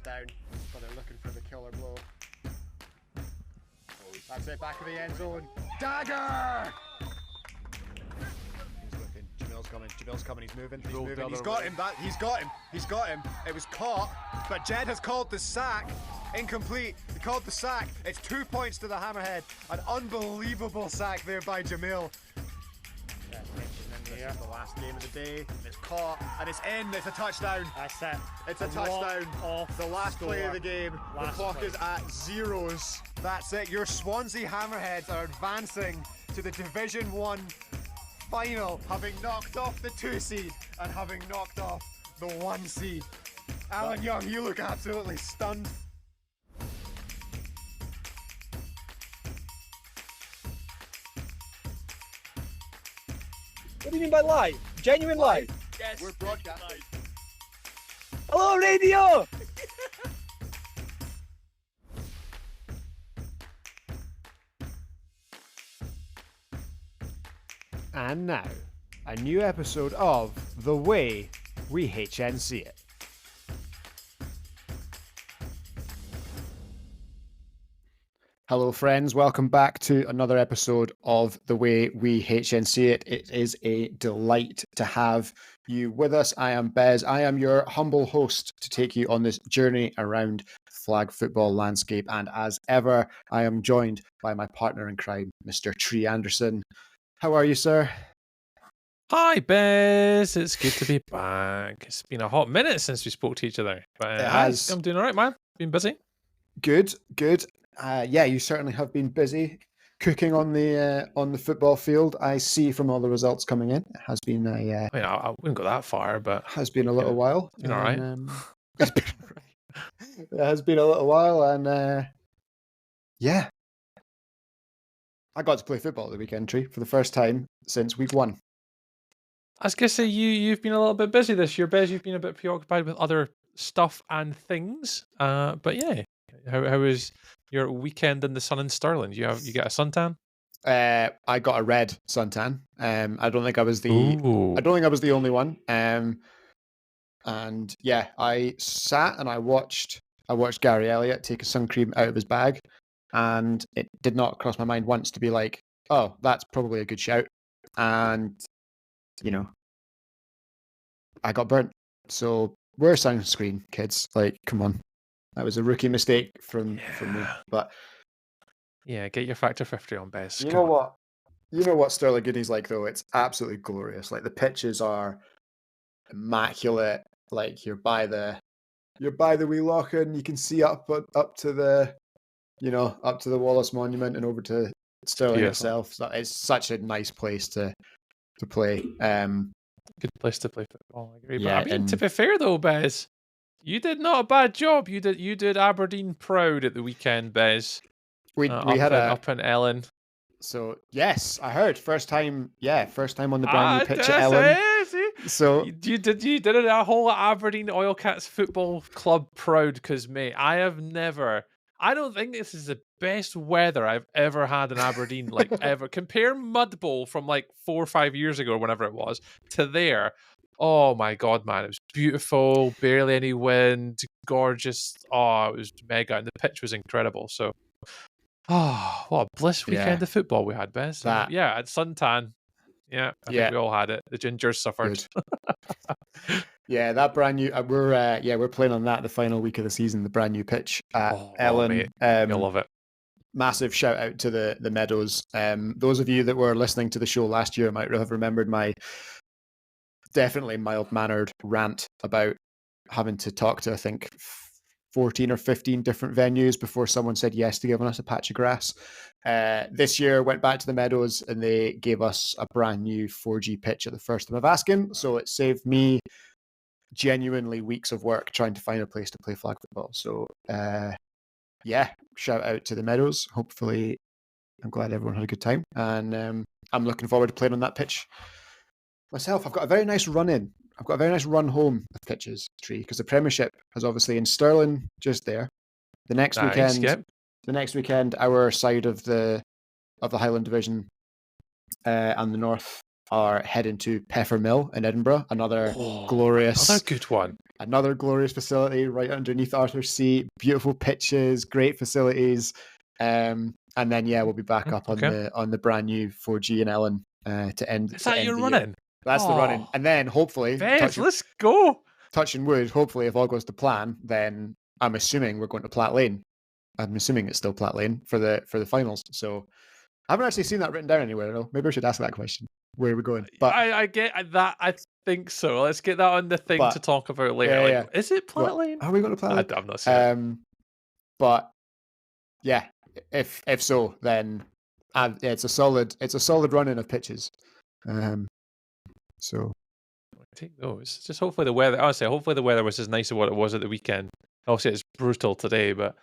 down, but they're looking for the killer blow. That's it, back of the end zone. Dagger! He's looking. Jamil's coming. He's moving. He's got him. He's got him. It was caught, but Jed has called the sack. Incomplete. He called the sack. It's 2 points to the Hammerhead. An unbelievable sack there by Jamil. This is the last game of the day. It's caught and it's in. It's a touchdown. That's it. It's a touchdown. The last play of the game. The clock is at zeros. That's it. Your Swansea Hammerheads are advancing to the Division 1 final, having knocked off the 2 seed and having knocked off the 1 seed. Alan Young, you look absolutely stunned. What do you mean by live? Genuine live? Yes. We're broadcasting. Hello, radio! And now, a new episode of The Way We HNC It. Hello friends, welcome back to another episode of The Way We HNC It. It is a delight to have you with us. I am Bez. I am your humble host to take you on this journey around flag football landscape. And as ever, I am joined by my partner in crime, Mr. Tree Anderson. How are you, sir? Hi, Bez. It's good to be back. It's been a hot minute since we spoke to each other. But It has. I'm doing all right, man. Been busy. Good. Yeah, you certainly have been busy cooking on the football field. I see from all the results coming in. It has been I wouldn't go that far, but has been a little while. It's been all right. It has been a little while, and yeah, I got to play football the weekend, Tree, for the first time since week 1. I was gonna say you've been a little bit busy this year, Bez. You've been a bit preoccupied with other stuff and things. But yeah, how was your weekend in the sun in Stirling? You get a suntan? I got a red suntan. I don't think I was the only one. And yeah, I sat and I watched Gary Elliott take a sun cream out of his bag, and it did not cross my mind once to be like, oh, that's probably a good shout. And you know, I got burnt. So wear sunscreen, kids. Like, come on. That was a rookie mistake from me. But yeah, get your factor 50 on, Bez. You know what Stirling Goodie's like though? It's absolutely glorious. Like the pitches are immaculate. Like you're by the wee loch and you can see up to the Wallace Monument and over to Stirling itself. So it's such a nice place to play. Good place to play football. I agree. Yeah, but I mean, to be fair though, Bez, you did not a bad job. You did Aberdeen proud at the weekend, Bez. We had up in Ellen. So yes, I heard first time on the brand new pitch at Ellen. So you did a whole Aberdeen Oil Cats football club proud because, mate, I don't think this is the best weather I've ever had in Aberdeen, like ever. Compare Mud Bowl from like 4 or 5 years ago or whenever it was to there. Oh my God, man. It was beautiful, barely any wind, gorgeous. Oh, it was mega. And the pitch was incredible. So, what a bliss weekend of football we had, Bez. Yeah, at suntan. Yeah, I think we all had it. The Gingers suffered. Yeah, that brand new. We're playing on that the final week of the season. The brand new pitch at Ellen. You'll love it. Massive shout out to the Meadows. Those of you that were listening to the show last year might have remembered my definitely mild-mannered rant about having to talk to, I think, 14 or 15 different venues before someone said yes to giving us a patch of grass. This year, went back to the Meadows and they gave us a brand new 4G pitch at the first time of asking. So it saved me genuinely weeks of work trying to find a place to play flag football. So shout out to the Meadows. Hopefully, I'm glad everyone had a good time. And I'm looking forward to playing on that pitch myself. I've got a very nice run in. I've got a very nice run home of pitches, Tree, because the Premiership has obviously in Stirling just there. The next weekend, our side of the Highland Division and the North are heading to Peffer Mill in Edinburgh. Another glorious good one. Another glorious facility right underneath Arthur's Seat. Beautiful pitches, great facilities. And then we'll be back up on the brand new 4G in Ellen to end. Is that your the running? Year. That's the running. And then hopefully, let's go. Touching wood, hopefully if all goes to plan, then I'm assuming we're going to Platt Lane. I'm assuming it's still Platt Lane for the finals. So I haven't actually seen that written down anywhere though. Maybe I should ask that question. Where are we going? But I get that. I think so. Let's get that on the thing to talk about later. Is it Platt Lane? Are we going to Platt Lane? I'm not sure. But yeah, if so, then it's a solid run-in of pitches. So take those. Just hopefully the weather. Honestly, hopefully the weather was as nice as what it was at the weekend. Obviously, it's brutal today, but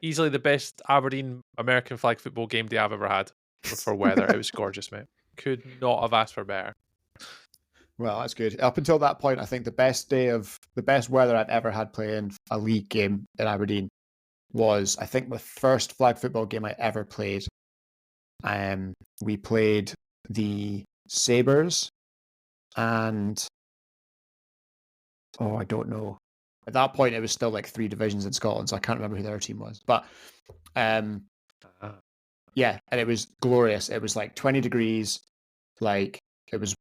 easily the best Aberdeen American flag football game day I've ever had for weather. It was gorgeous, mate. Could not have asked for better. Well, that's good. Up until that point, I think the best weather I've ever had playing a league game in Aberdeen was, I think, the first flag football game I ever played. We played the Sabres and I don't know. At that point, it was still like 3 divisions in Scotland, so I can't remember who the other team was. But and it was glorious. It was like 20 degrees, like it was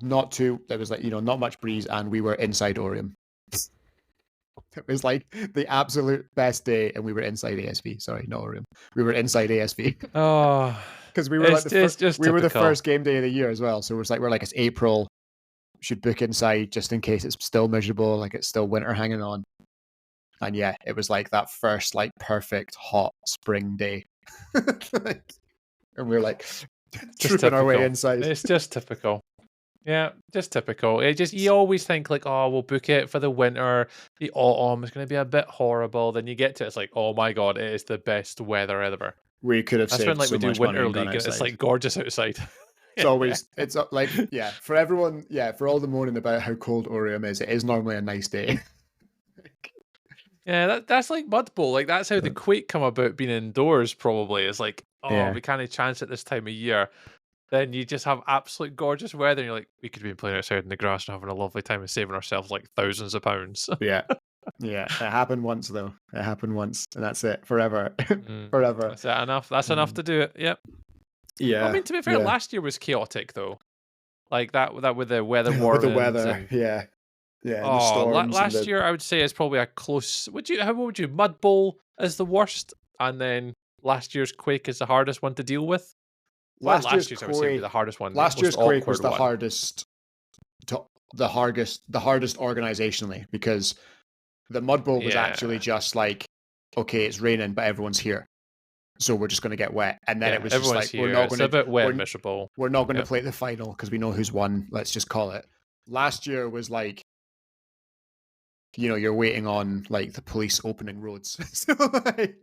not much breeze, and we were inside Oriam. It was like the absolute best day, and we were inside ASV. Sorry, not Oriam. We were inside ASV. Oh, because we were the first game day of the year as well. So we're like it's April. Should book inside just in case it's still miserable, like it's still winter hanging on. And it was like that first like perfect hot spring day. And we were like trooping our way inside. It's just typical. Yeah, just typical. You always think like, oh, we'll book it for the winter. The autumn is going to be a bit horrible. Then you get to it's like, oh my god, it is the best weather ever. We could have saved when so we do much winter money league. And it's like gorgeous outside. It's always like for everyone, for all the moaning about how cold Oriam is, it is normally a nice day. That's like Mud Bowl. Like that's how the Quake come about being indoors. Probably is like, we can't chance it this time of year. Then you just have absolute gorgeous weather, and you're like, we could be playing outside in the grass and having a lovely time and saving ourselves like thousands of pounds. It happened once though. It happened once, and that's it forever, forever. That's it enough. That's enough to do it. Yep. Yeah. I mean, to be fair, last year was chaotic though. Like that with the weather warnings. With the weather, yeah. Last year I would say it's probably a close. What would you Mud Bowl is the worst, and then last year's Quake is the hardest one to deal with. Last year's Quake, I would say, the hardest one. Last year's Quake was the hardest organizationally, because the Mud Bowl was actually just like, okay, it's raining, but everyone's here. So we're just going to get wet, and then it was just like we're not going to. It's a bit wet, miserable. We're not going to play the final because we know who's won. Let's just call it. Last year was like, you're waiting on like the police opening roads. So like,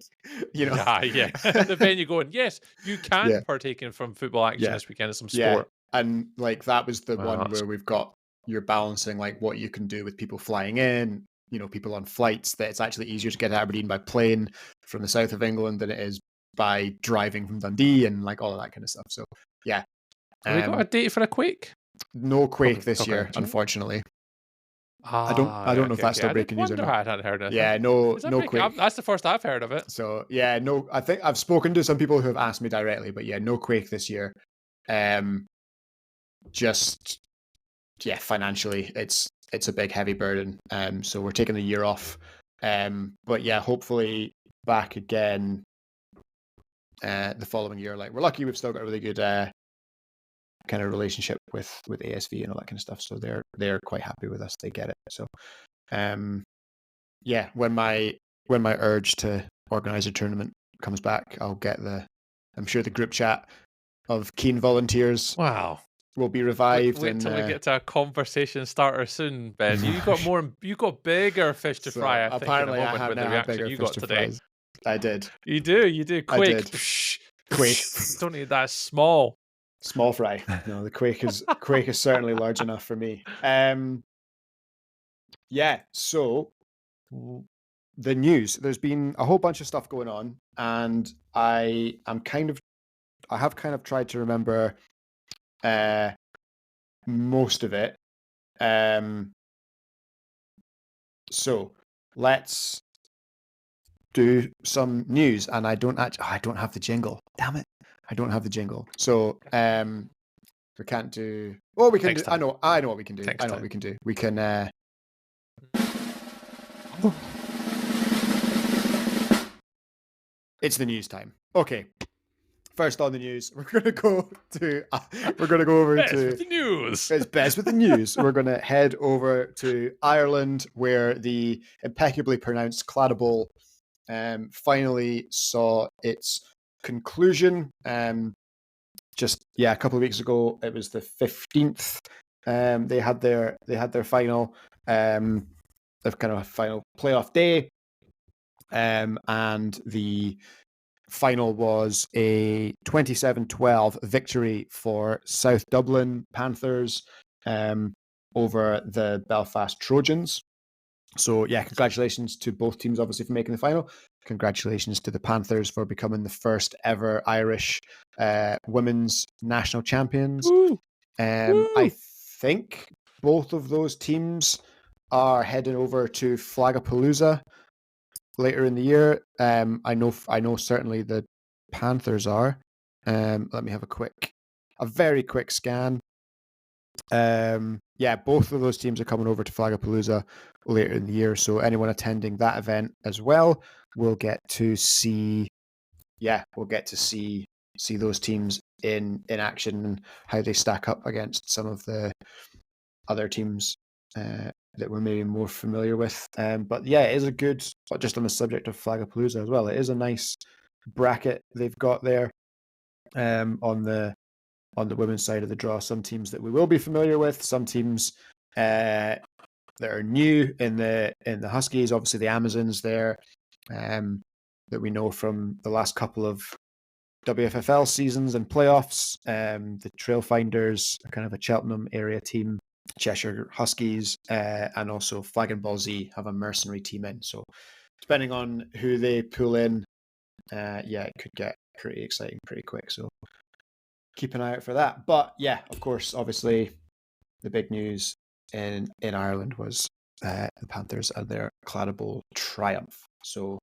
the venue going, yes, you can partake in from football action this weekend as some sport. And like that was the one where we've got you're balancing like what you can do with people flying in, people on flights. That it's actually easier to get to Aberdeen by plane from the south of England than it is by driving from Dundee and like all of that kind of stuff. So have we got a date for a Quake? No Quake this year, unfortunately. I don't know if that's still breaking news or not. I hadn't heard of it. Yeah, no Quake. That's the first I've heard of it. So no. I think I've spoken to some people who have asked me directly, but no Quake this year. Financially, it's a big heavy burden. So we're taking the year off. But hopefully back again. The following year, like we're lucky we've still got a really good kind of relationship with ASV and all that kind of stuff, so they're quite happy with us. They get it. So when my urge to organize a tournament comes back, I'm sure the group chat of keen volunteers will be revived. Wait till we get to a conversation starter soon, Ben. You got bigger fish to fry. I think apparently in a moment I with the reaction you got today. Fries. I did. You do. Quake. Quake. Don't need that small fry. No, the Quake is certainly large enough for me. So the news. There's been a whole bunch of stuff going on, and I have kind of tried to remember most of it. So let's do some news, and I don't have the jingle. Damn it, I don't have the jingle. So we can't do. Well, we can do. I know what we can do. I know what we can do. We can. It's the news time. Okay. First on the news, we're gonna go over best to with the news. It's best with the news. We're gonna head over to Ireland, where the impeccably pronounced Claddagh Bowl finally saw its conclusion. Just a couple of weeks ago, it was the 15th. They had their final, the kind of final playoff day, and the final was a 27-12 victory for South Dublin Panthers over the Belfast Trojans. So congratulations to both teams, obviously, for making the final. Congratulations to the Panthers for becoming the first ever Irish women's national champions. Woo! I think both of those teams are heading over to Flagapalooza later in the year. I know certainly the Panthers are. Let me have a very quick scan. Both of those teams are coming over to Flagapalooza later in the year. So anyone attending that event as well will get to see. We'll get to see those teams in action and how they stack up against some of the other teams that we're maybe more familiar with. But it is a good, just on the subject of Flagapalooza as well, it is a nice bracket they've got there on the women's side of the draw. Some teams that we will be familiar with, some teams that are new in the Huskies, obviously the Amazons there, that we know from the last couple of WFFL seasons and playoffs. The Trailfinders are kind of a Cheltenham area team. Cheshire Huskies and also Flag and Ball Z have a mercenary team in. So depending on who they pull in, it could get pretty exciting pretty quick. So keep an eye out for that. But of course, obviously, the big news in Ireland was the Panthers and their Claddagh Bowl triumph. So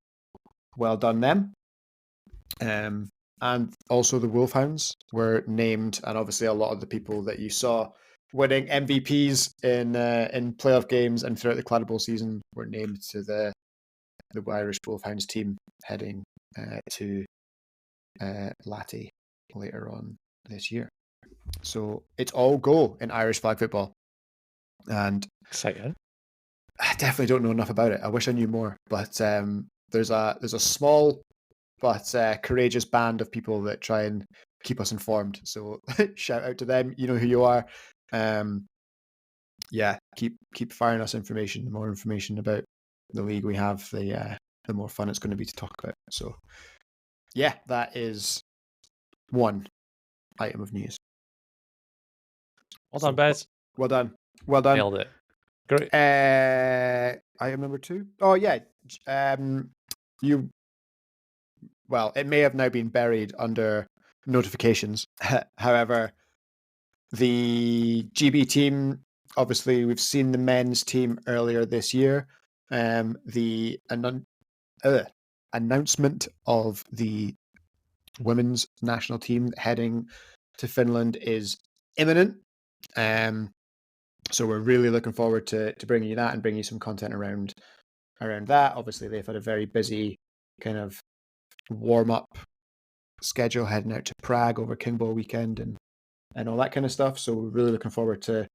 well done them. And also the Wolfhounds were named, and obviously a lot of the people that you saw winning MVPs in playoff games and throughout the Claddagh Bowl season were named to the Irish Wolfhounds team heading to Latte later on this year. So it's all go in Irish flag football, and exciting. I definitely don't know enough about it. I wish I knew more, but there's a small but courageous band of people that try and keep us informed. So shout out to them. You know who you are. Keep firing us information. The more information about the league we have, the more fun it's going to be to talk about. So that is one item of news. Well done, Bez. Well done. Nailed it. Great. Item number 2. Oh yeah. It may have now been buried under notifications. However, the GB team, obviously, we've seen the men's team earlier this year. The announcement of the women's national team heading to Finland is imminent. So we're really looking forward to bringing you that and bringing you some content around that. Obviously, they've had a very busy kind of warm-up schedule heading out to Prague over King Ball weekend and all that kind of stuff. So we're really looking forward to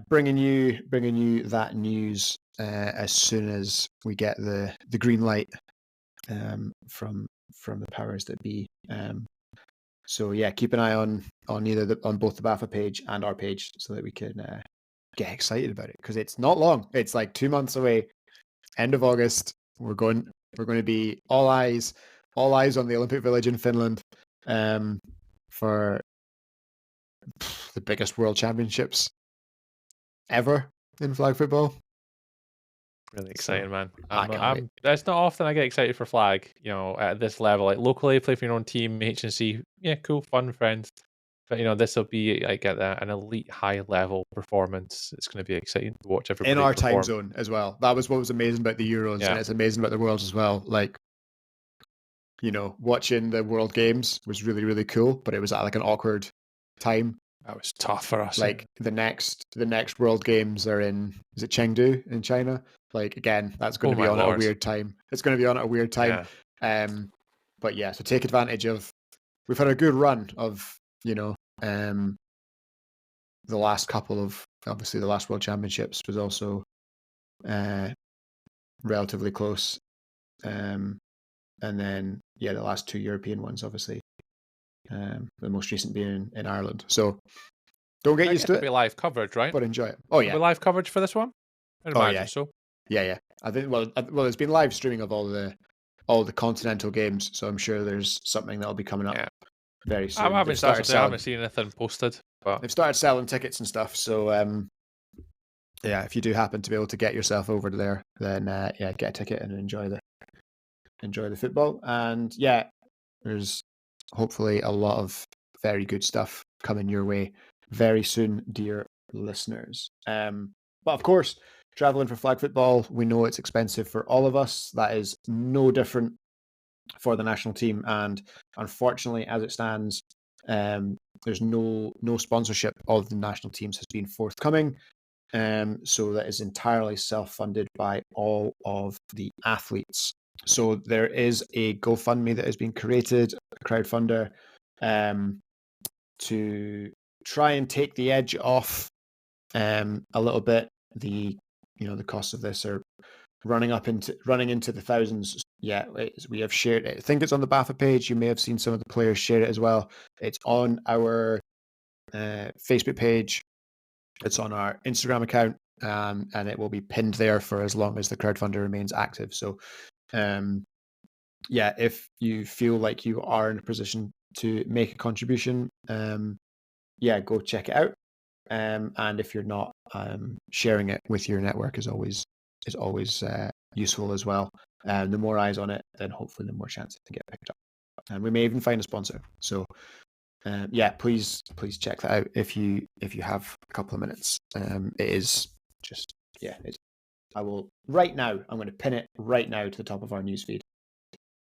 bringing you that news as soon as we get the green light from the powers that be. So keep an eye on on both the BAFA page and our page so that we can get excited about it, because it's not long. It's like 2 months away. End of August. We're going to be all eyes on the Olympic Village in Finland for the biggest world championships ever in flag football. Really exciting, man. I can't wait. That's not often I get excited for flag, at this level. Like locally, play for your own team, HNC. Yeah, cool, fun, friends. But this will be like at an elite high level performance. It's going to be exciting to watch everybody in our perform. time zone as well. That was what was amazing about the Euros, and it's amazing about the Worlds as well. Like, watching the World Games was really, really cool, but it was at like an awkward time. That was tough for us. Like the next World Games are is it Chengdu in China? Like, again, that's going to be on at a weird time. It's going to be on at a weird time. Yeah. But yeah, so take advantage of. We've had a good run of the last couple of, obviously the last World Championships was also relatively close, and then the last 2 European ones, obviously, the most recent being in Ireland. So don't get used to it. It'll be live coverage, right? But enjoy it. Oh yeah, will be live coverage for this one. I'd imagine so. Yeah. I think well, there's been live streaming of all the continental games, so I'm sure there's something that'll be coming up very soon. I haven't seen anything posted, but they've started selling tickets and stuff. So if you do happen to be able to get yourself over to there, then get a ticket and enjoy the football. And there's hopefully a lot of very good stuff coming your way very soon, dear listeners. But of course, traveling for flag football, we know it's expensive for all of us. That is no different for the national team, and unfortunately, as it stands, there's no sponsorship of the national teams has been forthcoming. So that is entirely self-funded by all of the athletes. So there is a GoFundMe that has been created, a crowdfunder, to try and take the edge off a little bit. The costs of this are running into the thousands. Yeah, we have shared it. I think it's on the BAFA page. You may have seen some of the players share it as well. It's on our Facebook page. It's on our Instagram account, and it will be pinned there for as long as the crowdfunder remains active. So, if you feel like you are in a position to make a contribution, go check it out. And if you're not, sharing it with your network is always useful as well. The more eyes on it, then hopefully the more chance to get picked up. And we may even find a sponsor. So please check that out if you have a couple of minutes. It is just I will right now. I'm going to pin it right now to the top of our newsfeed.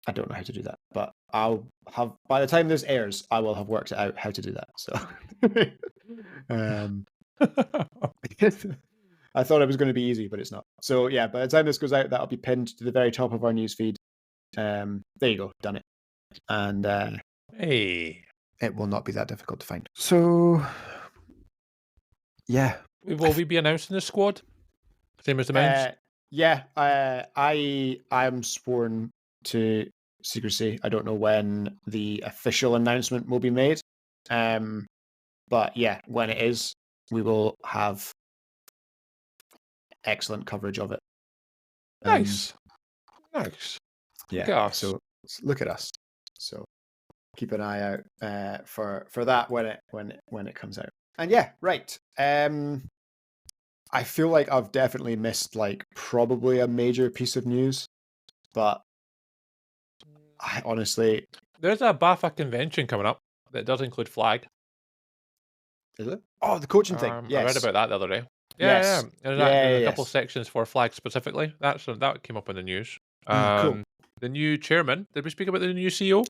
I don't know how to do that, but I'll have, by the time this airs, I will have worked out how to do that. So I thought it was going to be easy, but it's not. So by the time this goes out, that'll be pinned to the very top of our newsfeed. There you go, done it. And hey, it will not be that difficult to find. So will we be announcing the squad? Same as the men's? I am sworn to secrecy. I don't know when the official announcement will be made. But when it is, we will have excellent coverage of it. Nice. Yeah. So look at us. So keep an eye out for that when it comes out. And right. I feel like I've definitely missed probably a major piece of news, but I honestly, there's a BAFA convention coming up that does include flag. Is it? Oh, the coaching thing. Yes. I read about that the other day. Yes. There's a couple of sections for flag specifically. That came up in the news. Cool. The new chairman. Did we speak about the new CEO?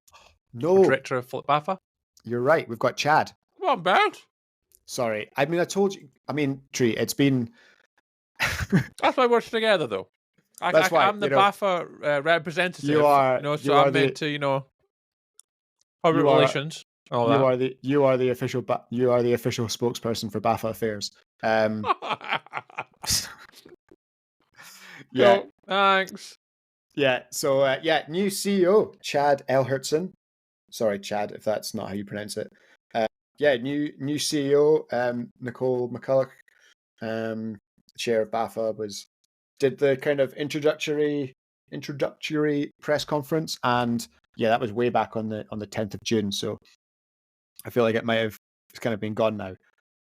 No. Director of BAFA. You're right. We've got Chad. Come on, Ben. Sorry. I mean, I told you. I mean, Tree, it's been. That's why we're together, though. That's why I'm the BAFA representative. You are. So I'm meant to, public relations. You are the official spokesperson for BAFA affairs. Thanks. Yeah. So new CEO Chad Elhertson. Sorry, Chad, if that's not how you pronounce it. New CEO Nicole McCulloch, chair of BAFA, did the kind of introductory press conference, and that was way back on the 10th of June. So I feel like it's kind of been gone now.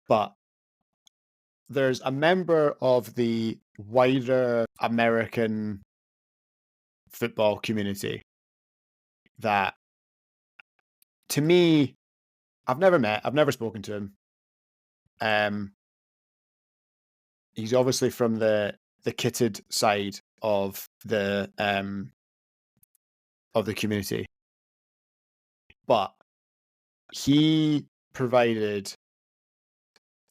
But there's a member of the wider American football community that, to me, I've never spoken to him. He's obviously from the kitted side of the community, but he provided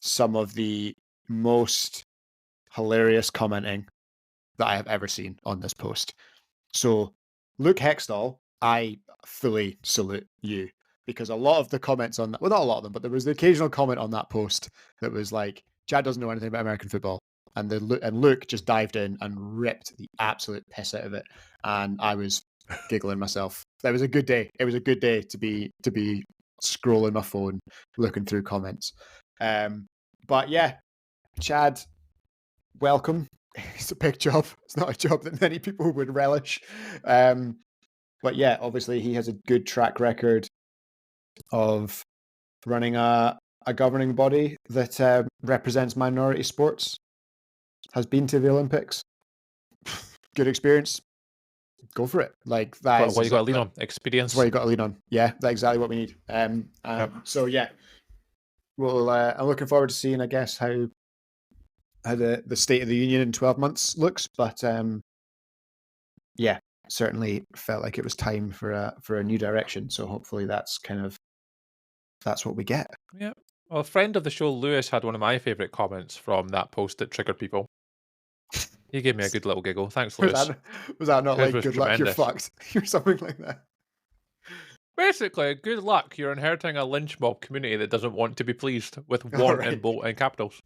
some of the most hilarious commenting that I have ever seen on this post. So, Luke Hextall, I fully salute you, because a lot of the comments on that, well, not a lot of them, but there was the occasional comment on that post that was like, Chad doesn't know anything about American football. And Luke just dived in and ripped the absolute piss out of it. And I was giggling myself. That was a good day. It was a good day to be scrolling my phone, looking through comments. But yeah, Chad, welcome. It's a big job. It's not a job that many people would relish. But yeah, obviously he has a good track record of running a governing body that represents minority sports. Has been to the Olympics. Good experience. Go for it. Like that. What you got to lean on? Experience. That's what you got to lean on. Yeah, that's exactly what we need. So yeah, well, I'm looking forward to seeing, I guess, how the State of the Union in 12 months looks. But yeah, certainly felt like it was time for a new direction. So hopefully that's what we get. Yeah. Well, a friend of the show, Lewis, had one of my favourite comments from that post that triggered people. He gave me a good little giggle. Thanks, Lewis. Was that not His like, was good luck, you're tremendous. fucked, or something like that? Basically, good luck. You're inheriting a lynch mob community that doesn't want to be pleased with All want right. and bolt and capitals.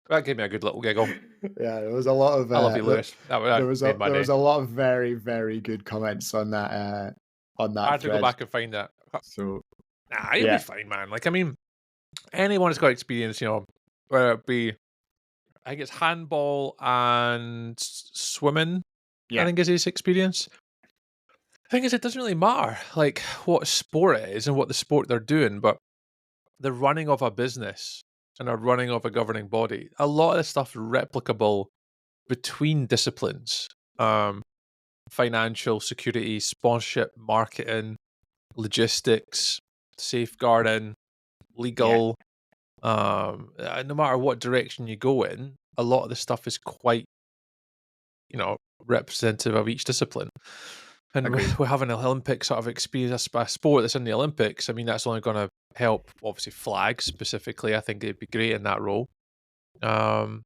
That gave me a good little giggle. Yeah, there was a lot of. I love you, Lewis. That There was made my day. a lot of very, very good comments on that. I had to go back and find that. So Nah, you'll be fine, man. Like, I mean, anyone who's got experience, you know, whether it be, I think it's handball and swimming, yeah, I think is his experience. The thing is, it doesn't really matter, like, what sport it is and what the sport they're doing, but the running of a business and a running of a governing body, a lot of this stuff is replicable between disciplines. Financial, security, sponsorship, marketing, logistics, safeguarding, legal. No matter what direction you go in, a lot of the stuff is quite, you know, representative of each discipline. And we're having an Olympic sort of experience, a sport that's in the Olympics. I mean, that's only going to help, obviously, flag specifically. I think it'd be great in that role. No,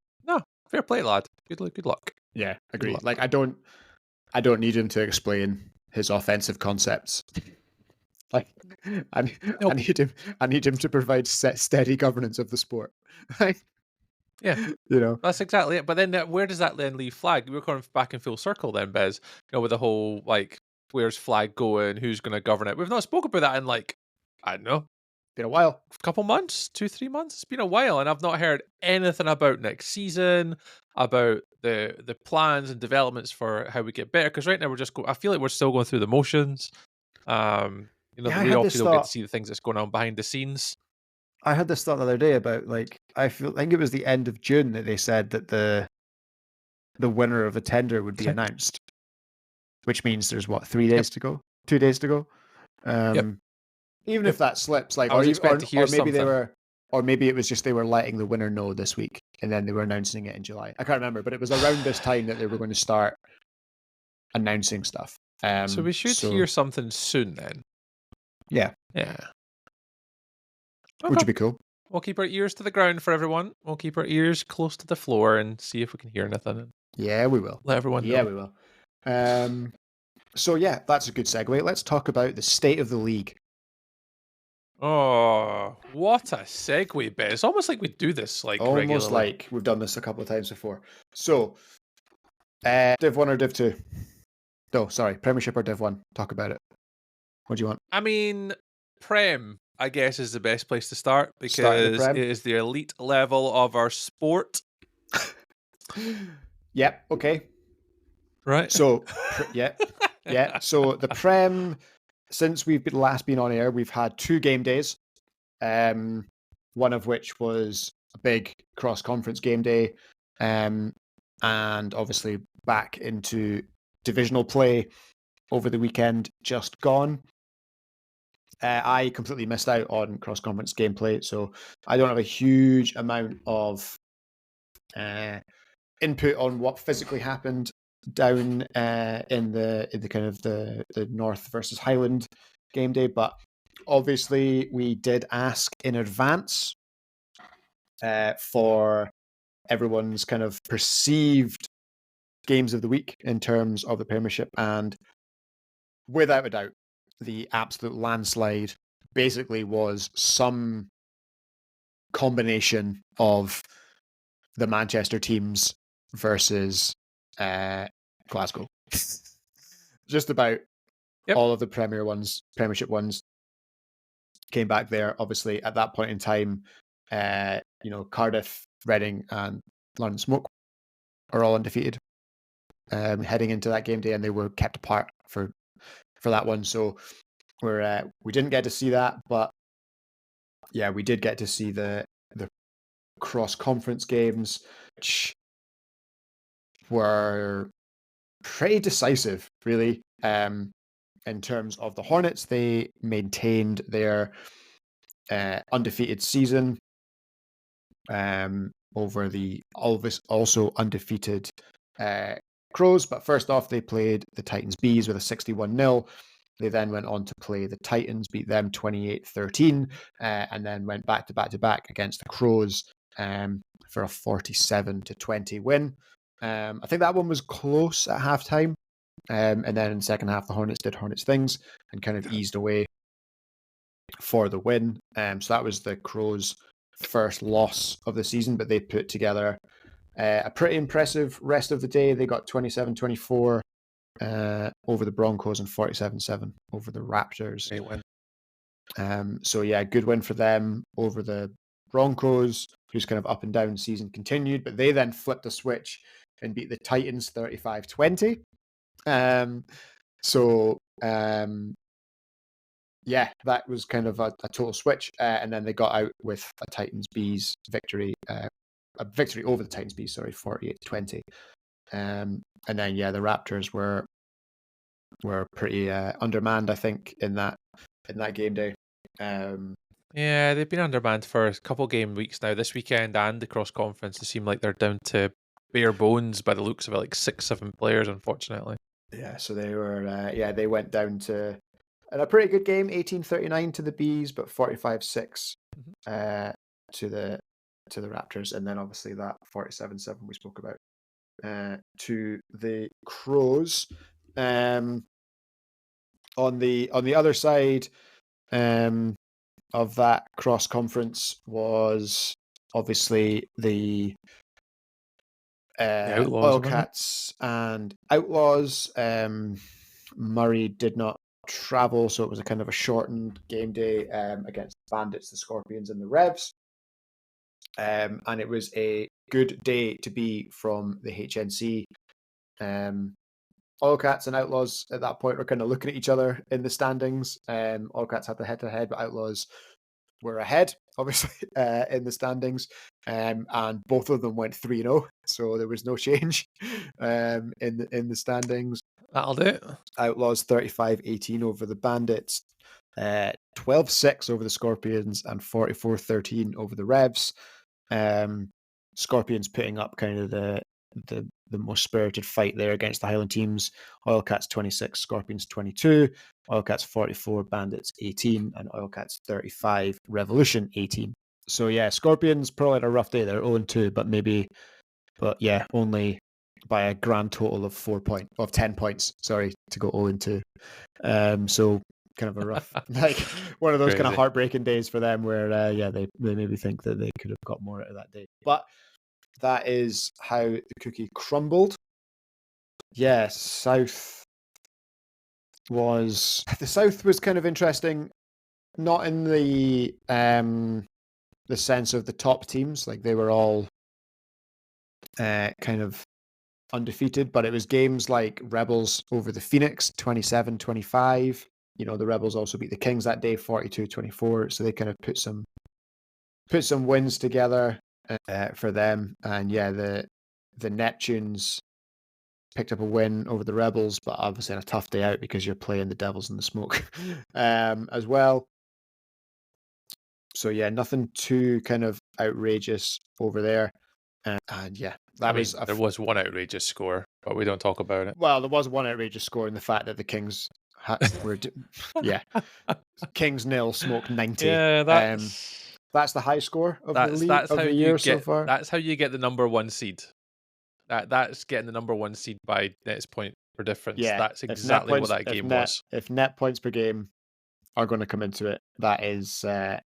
fair play, lad. Good luck. Yeah, agreed. Like, I don't need him to explain his offensive concepts. Like, I need him to provide steady governance of the sport. Yeah, you know, that's exactly it. But then, where does that then leave flag? We're going back in full circle then, Bez. You know, with the whole like, where's flag going? Who's going to govern it? We've not spoken about that in like, I don't know, been a while, a couple months, 2-3 months. It's been a while, and I've not heard anything about next season, about the plans and developments for how we get better. Because right now we're just I feel like we're still going through the motions. You know, we obviously don't get to see the things that's going on behind the scenes. I had this thought the other day about, like, I think it was the end of June that they said that the winner of a tender would be announced, which means there's what, 3 days to go, 2 days to go. Even if that slips, like, or maybe it was just they were letting the winner know this week and then they were announcing it in July. I can't remember, but it was around this time that they were going to start announcing stuff. So we should hear something soon then. Yeah. Okay. Which would be cool. We'll keep our ears to the ground for everyone. We'll keep our ears close to the floor and see if we can hear anything. Yeah, we will. Let everyone know. Yeah, we will. So yeah, that's a good segue. Let's talk about the state of the league. Oh, what a segue, Ben. It's almost like we do this like almost regularly. Like we've done this a couple of times before. So, Div 1 or Div 2? No, sorry, Premiership or Div 1? Talk about it. What do you want? I mean, Prem, I guess, is the best place to start because it is the elite level of our sport. Yep, okay. Right. So, yeah. So the Prem, since we've last been on air, we've had 2 game days. One of which was a big cross-conference game day. And obviously back into divisional play over the weekend just gone. I completely missed out on cross-conference gameplay, so I don't have a huge amount of input on what physically happened down in the kind of the North versus Highland game day. But obviously, we did ask in advance for everyone's kind of perceived games of the week in terms of the Premiership, and without a doubt, the absolute landslide basically was some combination of the Manchester teams versus Glasgow. Just about all of the Premiership ones came back there. Obviously, at that point in time, Cardiff, Reading, and London Smoke are all undefeated heading into that game day, and they were kept apart for that one. So we didn't get to see that, but yeah, we did get to see the cross-conference games, which were pretty decisive, really. In terms of the Hornets, they maintained their undefeated season over the also undefeated Crows. But first off, they played the Titans Bees with a 61-0. They then went on to play the Titans, beat them 28-13, and then went back to back against the Crows for a 47-20 win. I think that one was close at halftime. And then in the second half, the Hornets did Hornets things and kind of eased away for the win. So that was the Crows' first loss of the season, but they put together a pretty impressive rest of the day. They got 27-24 over the Broncos and 47-7 over the Raptors. Great win. So yeah, good win for them over the Broncos, whose kind of up and down season continued, but they then flipped a switch and beat the Titans 35-20. Yeah, that was kind of a total switch, and then they got out with a Titans Bees victory, a victory over the Titans Bees, 48-20. And then yeah, the Raptors were pretty undermanned, I think, in that game day. Yeah, they've been undermanned for a couple game weeks now. This weekend and the cross conference, they seem like they're down to bare bones by the looks of it, like 6-7 players, unfortunately. Yeah, so they were they went down to a pretty good game, 18-39 to the Bees, but 45-6 to the Raptors, and then obviously that 47-7 we spoke about to the Crows. On the other side of that cross conference was obviously the Oilcats and Outlaws. Murray did not travel, so it was a kind of a shortened game day against the Bandits, the Scorpions, and the Revs. And it was a good day to be from the HNC. Oilcats and Outlaws at that point were kind of looking at each other in the standings. Oilcats had the head-to-head, but Outlaws were ahead, obviously, in the standings. And both of them went 3-0, so there was no change in the standings. That'll do it. Outlaws 35-18 over the Bandits, 12-6 over the Scorpions, and 44-13 over the Revs. Scorpions putting up kind of the most spirited fight there against the Highland teams. Oilcats 26, Scorpions 22, Oilcats 44, Bandits 18, and Oilcats 35, Revolution 18. So yeah, Scorpions probably had a rough day. They're 0-2, but yeah, only by a grand total of 10 points. Sorry, to go 0-2. So kind of a rough, like one of those kind of heartbreaking days for them, where they maybe think that they could have got more out of that day. But that is how the cookie crumbled. Yeah, the South was kind of interesting, not in the sense of the top teams, like they were all kind of undefeated, but it was games like Rebels over the Phoenix 27-25. The Rebels also beat the Kings that day 42-24, so they kind of put some wins together for them. And yeah, the Neptunes picked up a win over the Rebels, but obviously on a tough day out because you're playing the Devils in the Smoke as well. So yeah, nothing too kind of outrageous over there. And yeah, there was one outrageous score, but we don't talk about it. Well, there was one outrageous score in the fact that the Kings were, Kings 0, Smoke 90. Yeah, that's the high score of the league of the year so far. That's how you get the number 1 seed. That's getting the number 1 seed by net point per difference. Yeah, that's exactly what that game was. If net points per game are going to come into it, that is a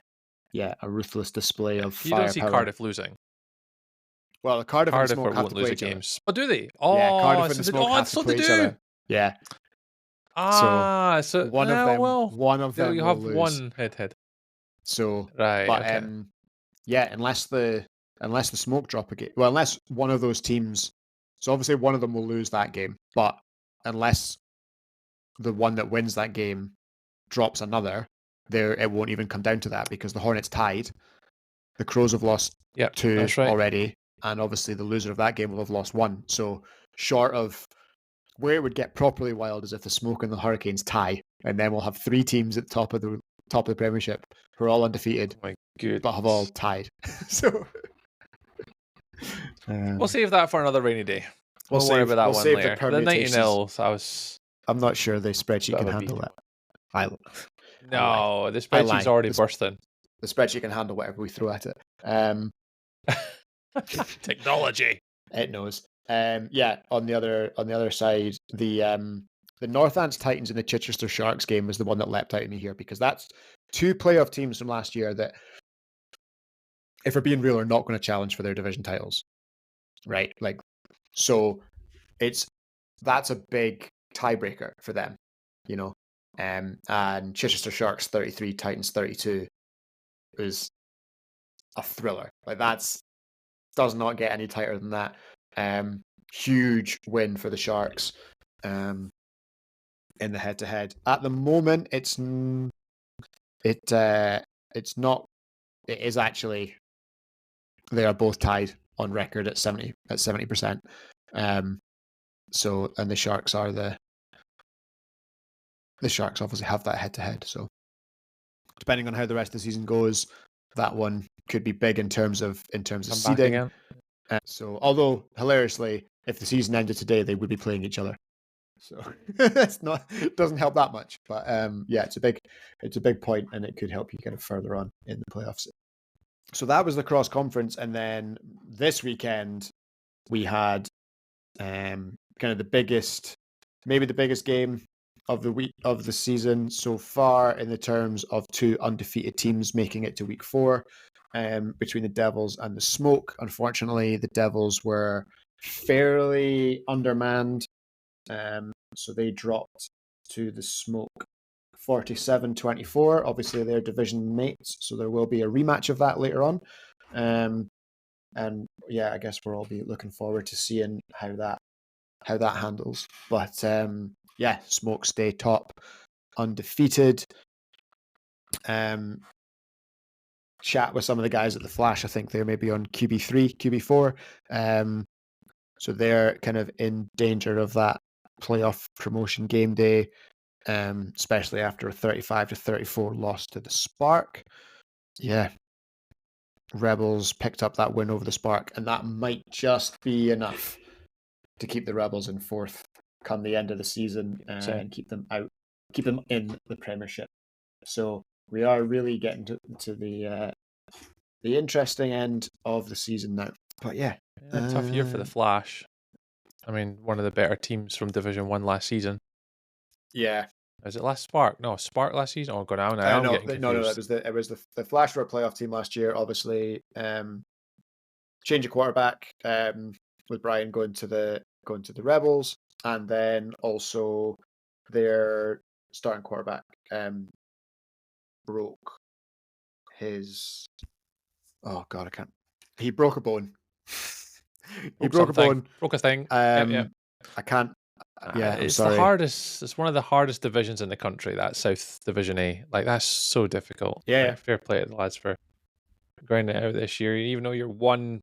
ruthless display of firepower. You don't see Cardiff losing. Well, Cardiff and Smoke have to play each games. Oh, do they? Oh, yeah, Cardiff and Smoke have to play each other. Yeah. So one of them you will have lose. one head. So right, but okay. unless the Smoke drop a game, well, unless one of those teams, so obviously one of them will lose that game, but unless the one that wins that game drops another, it won't even come down to that because the Hornets tied, the Crows have lost 2 already, and obviously the loser of that game will have lost 1. So short of where it would get properly wild is if the Smoke and the Hurricanes tie, and then we'll have 3 teams at the top of the Premiership who are all undefeated, but have all tied. So we'll save that for another rainy day. We'll worry about that one later. The 90-0, I'm not sure the spreadsheet can handle that. The spreadsheet's already bursting. The spreadsheet can handle whatever we throw at it. Technology. It knows. On the other side, the Northants Titans and the Chichester Sharks game was the one that leapt out at me here because that's 2 playoff teams from last year that, if we're being real, are not going to challenge for their division titles, right? Like, so that's a big tiebreaker for them, you know. And Chichester Sharks 33, Titans 32 is a thriller. Like, does not get any tighter than that. Huge win for the Sharks in the head-to-head. At the moment, it's not. It is actually. They are both tied on record at 70%. So, and the Sharks are the Sharks obviously have that head-to-head. So, depending on how the rest of the season goes, that one could be big in terms of seeding. So, although hilariously, if the season ended today, they would be playing each other. So it doesn't help that much. But it's a big point, and it could help you kind of further on in the playoffs. So that was the cross conference, and then this weekend we had kind of maybe the biggest game of the season so far in the terms of 2 undefeated teams making it to week 4. Between the Devils and the Smoke. Unfortunately, the Devils were fairly undermanned, so they dropped to the Smoke 47-24. Obviously, they're division mates, so there will be a rematch of that later on. And yeah, I guess we'll all be looking forward to seeing how that handles. But Smoke stay top, undefeated. Chat with some of the guys at the Flash. I think they're maybe on QB3, QB4. So they're kind of in danger of that playoff promotion game day, especially after a 35-34 loss to the Spark. Yeah. Rebels picked up that win over the Spark, and that might just be enough to keep the Rebels in 4th come the end of the season and keep them in the Premiership. So we are really getting to the interesting end of the season now. But yeah, tough year for the Flash. I mean, one of the better teams from Division 1 last season. Yeah. Is it last Spark? No, Spark last season. Oh, go down now. No, it was the Flash were a playoff team last year. Obviously, change of quarterback with Brian going to the Rebels, and then also their starting quarterback broke his. Oh God, I can't. He broke a bone. Broke a thing. I can't. It's the hardest. It's one of the hardest divisions in the country. That South Division A. Like, that's so difficult. Yeah. Like, fair play to the lads for grinding it out this year. Even though you're 1-9.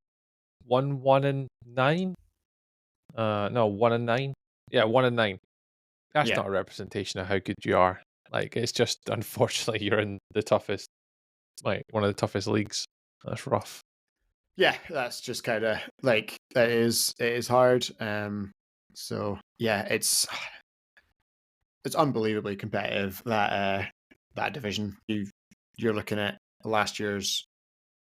No, 1-9. Yeah, 1-9. That's Yeah. not a representation of how good you are. Like, it's just unfortunately you're in the toughest, like one of the toughest leagues. That's rough. Yeah, that's just kind of like it is hard. So yeah, it's unbelievably competitive, that division. You're looking at last year's.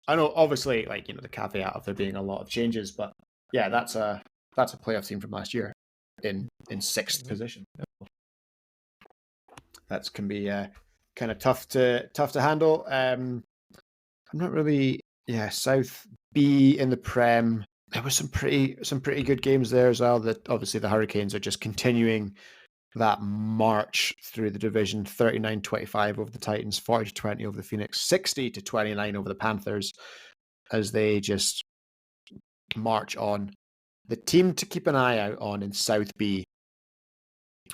I know, obviously, like, the caveat of there being a lot of changes, but yeah, that's a playoff team from last year in sixth position. That can be kind of tough to handle. I'm not really, South B in the Prem. There was some pretty good games there as well. That obviously the Hurricanes are just continuing that march through the division. 39-25 over the Titans, 40-20 over the Phoenix, 60-29 over the Panthers, as they just march on. The team to keep an eye out on in South B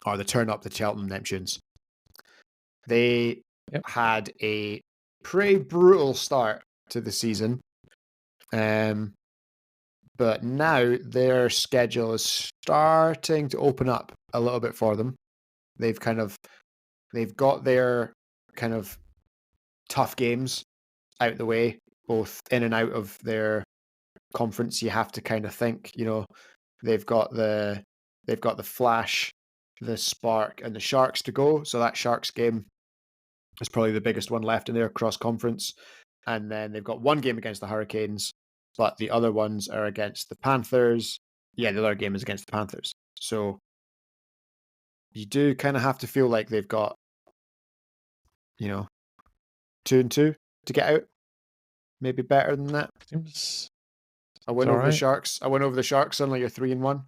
are the Turn Up the Cheltenham Neptunes. They had a pretty brutal start to the season. But now their schedule is starting to open up a little bit for them. They've got their kind of tough games out the way, both in and out of their conference. You have to kind of think, they've got the Flash, the Spark, and the Sharks to go. So that Sharks game is probably the biggest one left in their cross conference. And then they've got one game against the Hurricanes, but the other ones are against the Panthers. Yeah, the other game is against the Panthers. So you do kind of have to feel like they've got, 2-2 to get out. Maybe better than that. I went over the Sharks. I went over the Sharks. Suddenly you're 3-1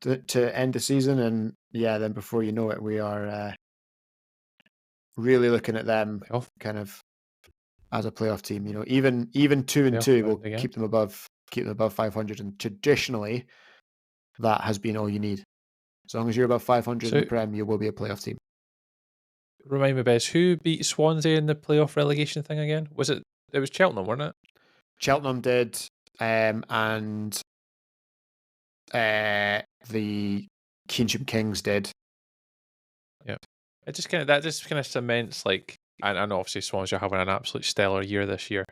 to end the season, and then before you know it, we are really looking at them kind of as a playoff team. Even 2-2 will keep them above 500, and traditionally that has been all you need. As long as you're above 500 in the Prem, you will be a playoff team. Remind me, Bez, who beat Swansea in the playoff relegation thing again? It was Cheltenham, wasn't it? Cheltenham did, and the Keynsham Kings did. Yeah, that just kind of cements, like, I know obviously Swansea are having an absolute stellar year this year,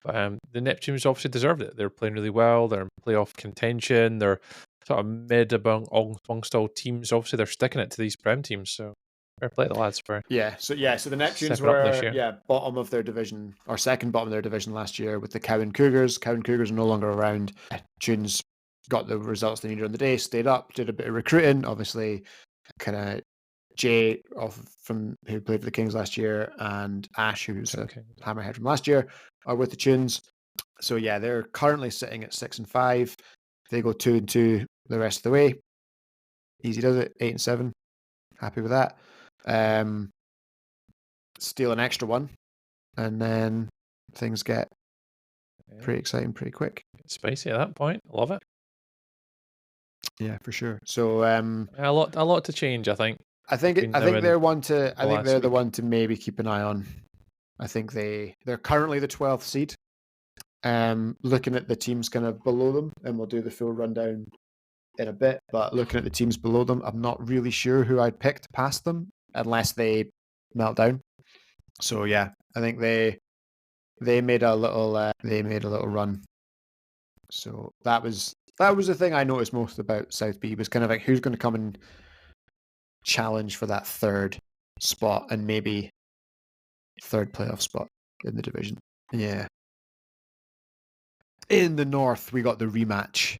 but the Neptunes obviously deserved it. They're playing really well. They're in playoff contention. They're sort of mid amongst all teams. Obviously, they're sticking it to these Prem teams. So fair play to the lads for so the Neptunes were bottom of their division, or second bottom of their division last year with the Cowan Cougars. Cowan Cougars are no longer around. Tunes got the results they needed on the day, stayed up, did a bit of recruiting. Obviously, kind of Jay who played for the Kings last year, and Ash, who's a hammerhead from last year, are with the Tunes. So yeah, they're currently sitting at 6-5. They go 2-2 the rest of the way. Easy does it. 8-7. Happy with that. Steal an extra one, and then things get pretty exciting pretty quick. It's spicy at that point. I love it. Yeah, for sure. So a lot to change, I think. I think they're the one to maybe keep an eye on. I think they're currently the 12th seed. Looking at the teams kind of below them, and we'll do the full rundown in a bit, but looking at the teams below them, I'm not really sure who I'd pick to pass them unless they melt down. So yeah, I think they made a little run. So that was the thing I noticed most about South B, was kind of like who's going to come and challenge for that third spot and maybe third playoff spot in the division. Yeah. In the North, we got the rematch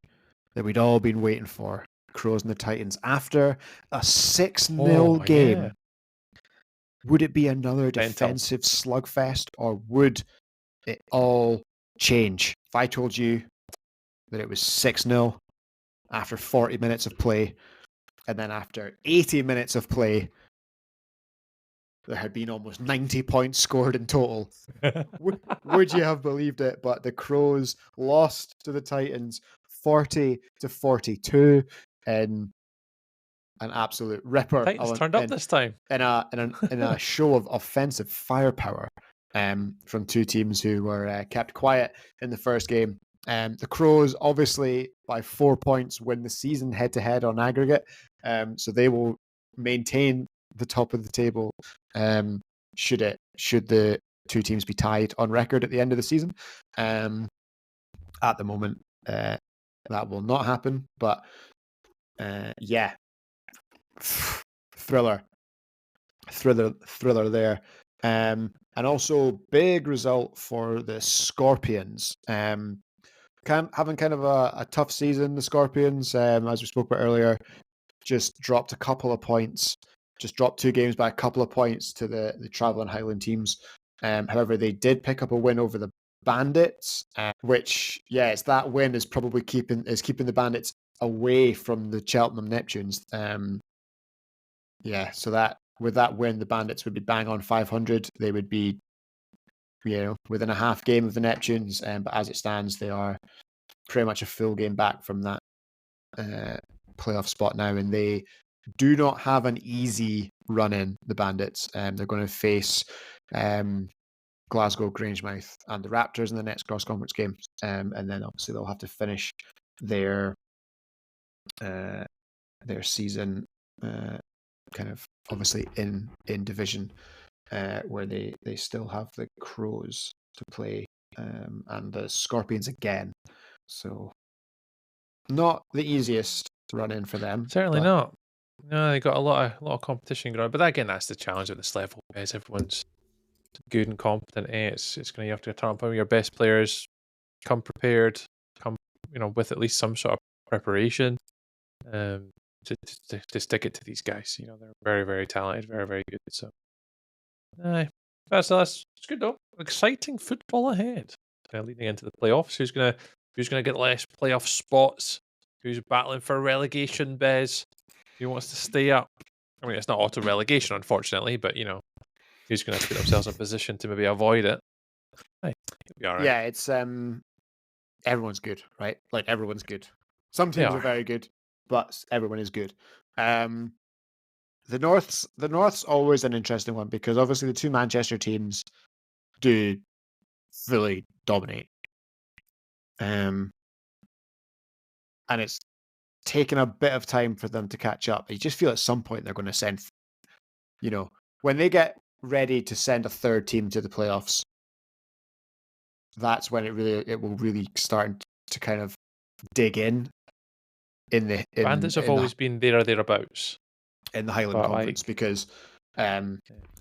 that we'd all been waiting for. Crows and the Titans after a 6-0 game. Yeah. Would it be another defensive slugfest, or would it all change? If I told you that it was 6-0 after 40 minutes of play, and then after 80 minutes of play, there had been almost 90 points scored in total, would you have believed it? But the Crows lost to the Titans 40-42 in an absolute ripper. Titans turned up this time in a show of offensive firepower from two teams who were kept quiet in the first game. The Crows, obviously, by 4 points, win the season head-to-head on aggregate. So they will maintain the top of the table should the two teams be tied on record at the end of the season. At the moment, that will not happen, but yeah, thriller there. And also big result for the Scorpions. Having kind of a tough season, the Scorpions, as we spoke about earlier, just dropped a couple of points, just dropped 2 games by a couple of points to the Travelling Highland teams. However, they did pick up a win over the Bandits, which, it's that win is probably keeping the Bandits away from the Cheltenham Neptunes. So that with that win, the Bandits would be bang on 500. They would be, within a half game of the Neptunes. But as it stands, they are pretty much a full game back from that playoff spot now, and they do not have an easy run in, the Bandits. They're going to face Glasgow, Grangemouth, and the Raptors in the next cross-conference game. And then obviously they'll have to finish their season kind of obviously in division, where they still have the Crows to play, and the Scorpions again. So not the easiest run in for them. Certainly not. No, they got a lot of competition going. But again, that's the challenge at this level. Is everyone's good and competent. It's going to have to turn up on your best players, come prepared, come with at least some sort of preparation, to stick it to these guys. They're very, very talented, very, very good. So, that's it's good though. Exciting football ahead. Leading into the playoffs. Who's gonna get less playoff spots? Who's battling for relegation, Bez? Who wants to stay up? I mean, it's not auto relegation, unfortunately, but who's going to put themselves in a position to maybe avoid it? It'll be all right. Yeah, it's everyone's good, right? Like, everyone's good. Some teams are very good, but everyone is good. The North's always an interesting one, because obviously the 2 Manchester teams do fully dominate. And it's taken a bit of time for them to catch up. You just feel at some point they're going to send, when they get ready to send a third team to the playoffs, that's when it will really start to kind of dig in the Bandits have always been there or thereabouts in the Highland Conference, because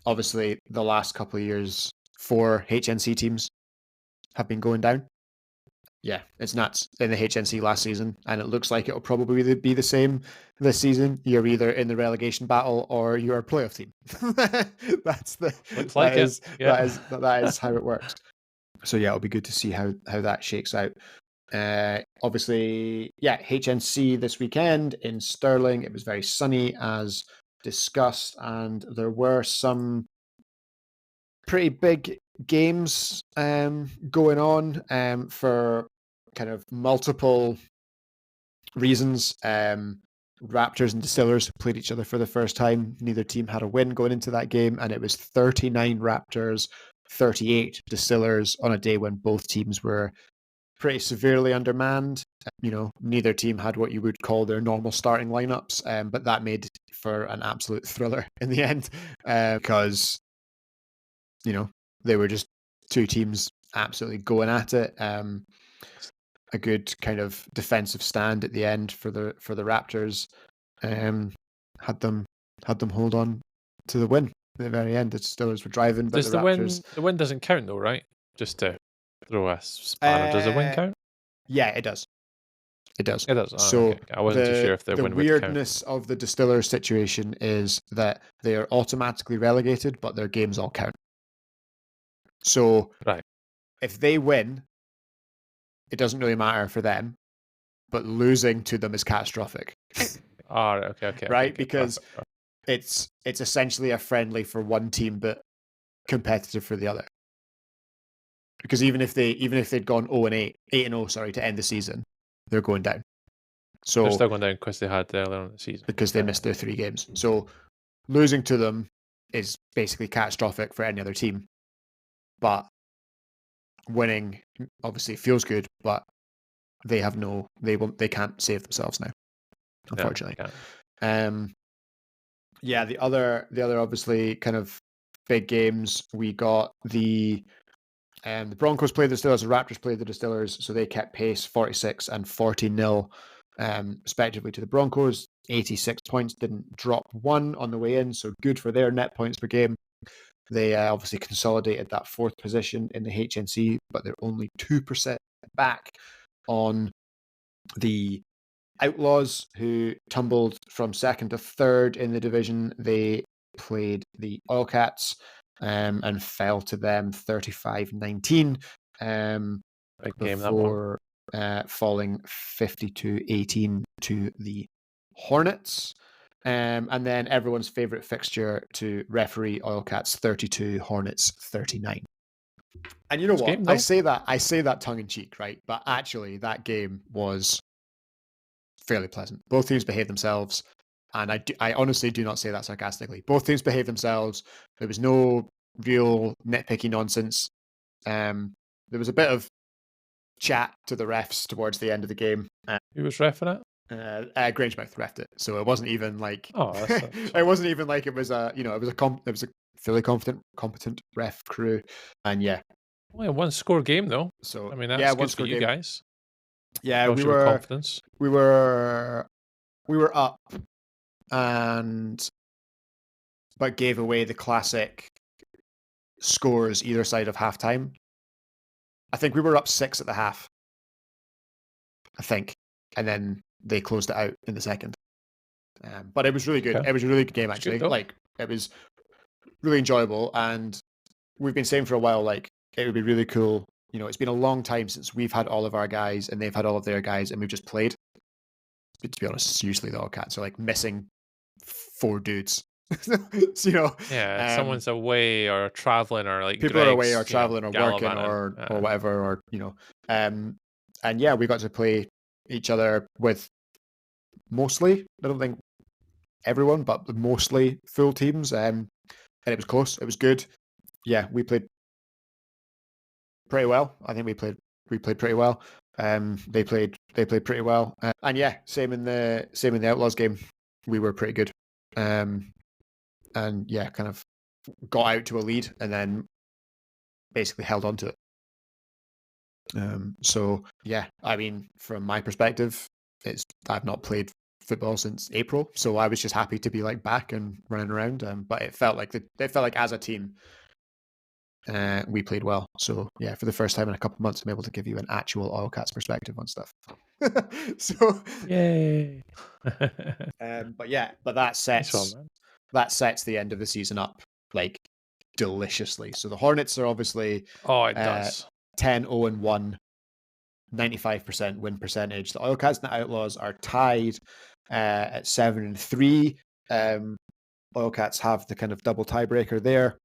obviously the last couple of years 4 HNC teams have been going down. Yeah, it's nuts in the HNC last season, and it looks like it'll probably be the same this season. You're either in the relegation battle or you're a playoff team. That is how it works. So yeah, it'll be good to see how that shakes out. Obviously, HNC this weekend in Stirling. It was very sunny as discussed, and there were some pretty big games going on for kind of multiple reasons. Raptors and Distillers played each other for the first time. Neither team had a win going into that game, and it was 39 Raptors, 38 Distillers on a day when both teams were pretty severely undermanned. Neither team had what you would call their normal starting lineups, but that made for an absolute thriller in the end, because they were just 2 teams absolutely going at it. A good kind of defensive stand at the end for the Raptors, had them hold on to the win at the very end. The Distillers were driving, but the Raptors... the win doesn't count though, right? Just to throw a spanner. Does the win count? Yeah, it does. It does. It does. So okay. I wasn't too sure if the win would count. The weirdness of the Distillers situation is that they are automatically relegated, but their games all count. So if they win, it doesn't really matter for them, but losing to them is catastrophic. Okay. Right? Because it's essentially a friendly for one team, but competitive for the other. Because even if they'd gone 8-0, to end the season, they're going down. So they're still going down because they had earlier on the season. Because they missed their 3 games. So losing to them is basically catastrophic for any other team. But winning obviously feels good, but they can't save themselves now, unfortunately. Yeah, the other obviously kind of big games, we got the Broncos played the Distillers, the Raptors played the Distillers, so they kept pace 46 and 40-0 respectively to the Broncos. 86 points, didn't drop one on the way in, so good for their net points per game. They obviously consolidated that 4th position in the HNC, but they're only 2% back on the Outlaws, who tumbled from 2nd to 3rd in the division. They played the Oilcats and fell to them 35-19 Big game, that one. before falling 52-18 to the Hornets. And then everyone's favourite fixture to referee Oilcats 32, Hornets 39. And you know what? Game, I say that tongue in cheek, right? But actually, that game was fairly pleasant. Both teams behaved themselves, and I honestly do not say that sarcastically. Both teams behaved themselves. There was no real nitpicky nonsense. There was a bit of chat to the refs towards the end of the game. Who was reffing it? Grangemouth refed it, so it wasn't even like it wasn't even like it was a it was a fairly competent ref crew, and yeah, only a 1-score game though. So I mean, that's good for you guys. Yeah, we were confidence. We were up, but gave away the classic scores either side of halftime. I think we were up 6 at the half. I think, and then they closed it out in the second. But it was really good. Okay. It was a really good game, actually. Like, it was really enjoyable, and we've been saying for a while, like, it would be really cool. You know, it's been a long time since we've had all of our guys and they've had all of their guys, and we've just played. But to be honest, it's usually the All-Cats are like missing 4 dudes. So, you know, someone's away or traveling, or like people are away or traveling or working or whatever, or you know, and yeah, we got to play each other with mostly, I don't think everyone, but mostly full teams, and it was close. It was good. Yeah, we played pretty well. I think we played pretty well. They played pretty well, and yeah, same in the Outlaws game. We were pretty good, and yeah, kind of got out to a lead and then basically held on to it. So yeah, I mean, from my perspective, I've not played football since April, so I was just happy to be like back and running around. But it felt like as a team, we played well. So yeah, for the first time in a couple of months, I'm able to give you an actual Oilcats perspective on stuff. So yay! but that sets the end of the season up like deliciously. So the Hornets are obviously 10-0-1, 95% win percentage. The Oilcats and the Outlaws are tied at 7-3. Oilcats have the kind of double tiebreaker there.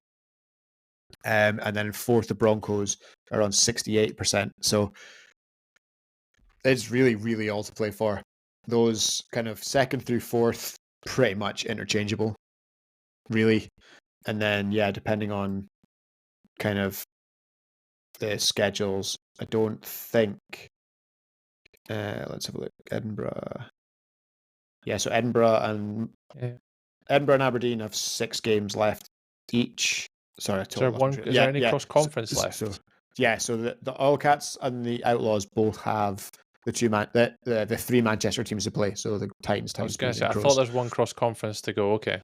And then in 4th, the Broncos are on 68%. So it's really, really all to play for. Those kind of 2nd through 4th, pretty much interchangeable, really. And then, yeah, depending on kind of the schedules, I don't think... let's have a look. Edinburgh. Yeah, so Edinburgh and Aberdeen have 6 games left each. Sorry, is there any cross-conference left? So the Oilcats and the Outlaws both have the 3 Manchester teams to play. So the Titans. I was going to say, I thought there's one cross-conference to go. Okay,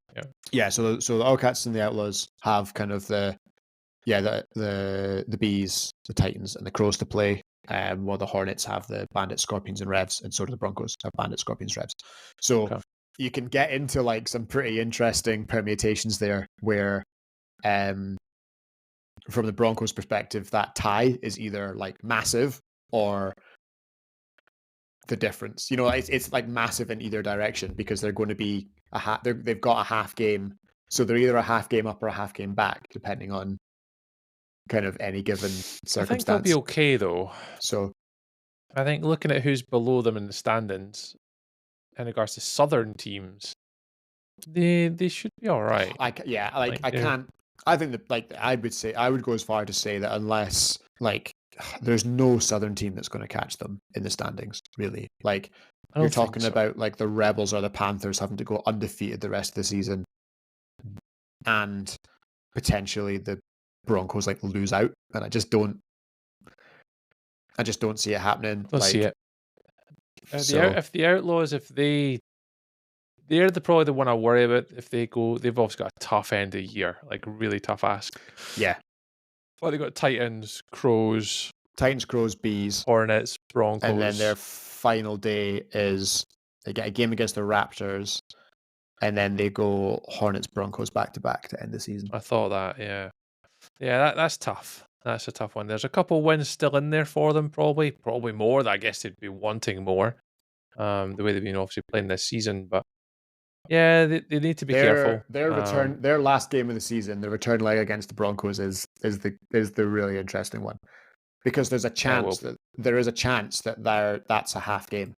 yeah. So the Oilcats and the Outlaws have kind of the Bees, the Titans, and the Crows to play. While the Hornets have the Bandits, Scorpions, and Revs, and so do the Broncos have Bandits, Scorpions, Revs. So you can get into like some pretty interesting permutations there, where from the Broncos' perspective, that tie is either like massive or the difference. You know, it's like massive in either direction, because they're going to be they've got a half game, so they're either a half game up or a half game back, depending on kind of any given circumstance. I think they'll be okay though. So I think looking at who's below them in the standings in regards to southern teams, they should be all right. I think that, like, I would go as far to say that unless like there's no Southern team that's going to catch them in the standings, really. Like, I you're don't think talking so. about like the Rebels or the Panthers having to go undefeated the rest of the season, and potentially the Broncos like lose out, and I just don't see it happening. Don't like, see it. So If the Outlaws, they're probably the one I worry about. If they go, they've obviously got a tough end of the year, like really tough ask. yeah, Well, they got Titans, Crows, Crows, Bees, Hornets, Broncos, and then their final day is they get a game against the Raptors, and then they go Hornets, Broncos back to back to end the season. I thought that, yeah, that's tough. That's a tough one. There's a couple wins still in there for them, probably more. I guess they'd be wanting more. The way they've been obviously playing this season, but yeah, they need to be careful. Their return, their last game of the season, the return leg against the Broncos is the really interesting one, because there's a chance that that's a half game.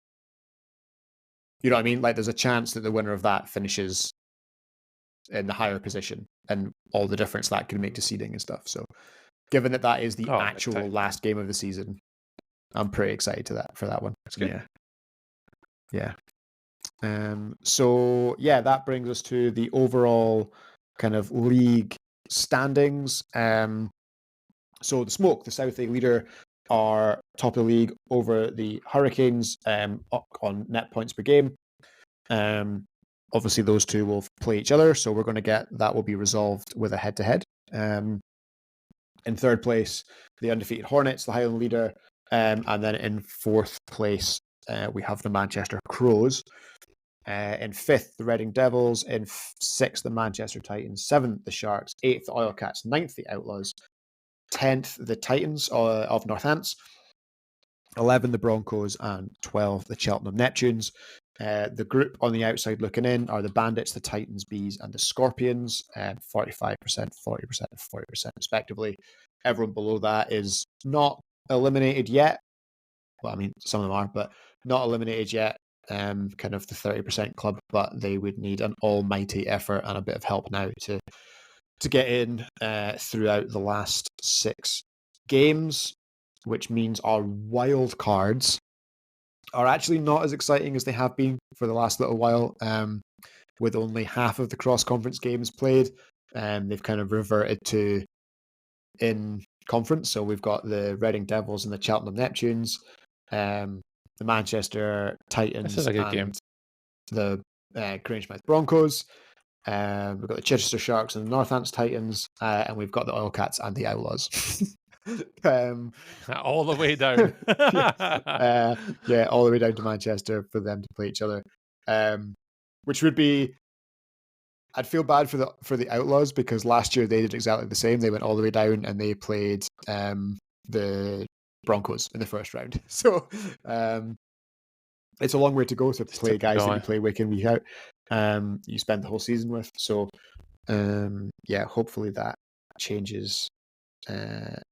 You know what I mean? Like, there's a chance that the winner of that finishes in the higher position, and all the difference that could make to seeding and stuff. So, given that is the actual last game of the season, I'm pretty excited for that one. That's good. Yeah. So yeah, that brings us to the overall kind of league standings. So the Smoke, the South A leader, are top of the league over the Hurricanes, up on net points per game. Obviously those two will play each other, so we're going to that will be resolved with a head-to-head. In third place, the undefeated Hornets, the Highland leader, and then in fourth place, we have the Manchester Crows. In fifth, the Reading Devils. In sixth, the Manchester Titans. Seventh, the Sharks. Eighth, the Oil Cats. Ninth, the Outlaws. 10th, the Titans of Northants. 11, the Broncos. And 12, the Cheltenham Neptunes. The group on the outside looking in are the Bandits, the Titans, Bees, and the Scorpions. 45%, 40%, and 40% respectively. Everyone below that is not eliminated yet. Well, I mean, some of them are, but not eliminated yet. Kind of the 30% club, but they would need an almighty effort and a bit of help now to get in throughout the last 6 games, which means our wild cards are actually not as exciting as they have been for the last little while. With only half of the cross-conference games played, they've kind of reverted to in conference. So we've got the Reading Devils and the Cheltenham Neptunes. The Manchester Titans and the Grangemouth Broncos. We've got the Chichester Sharks and the Northants Titans, and we've got the Oil Cats and the Outlaws. All the way down. All the way down to Manchester for them to play each other. Which would be, I'd feel bad for the Outlaws, because last year they did exactly the same. They went all the way down and they played the Broncos in the first round. So it's a long way to go to play guys that you play week in, week out. You spend the whole season with. So hopefully that changes a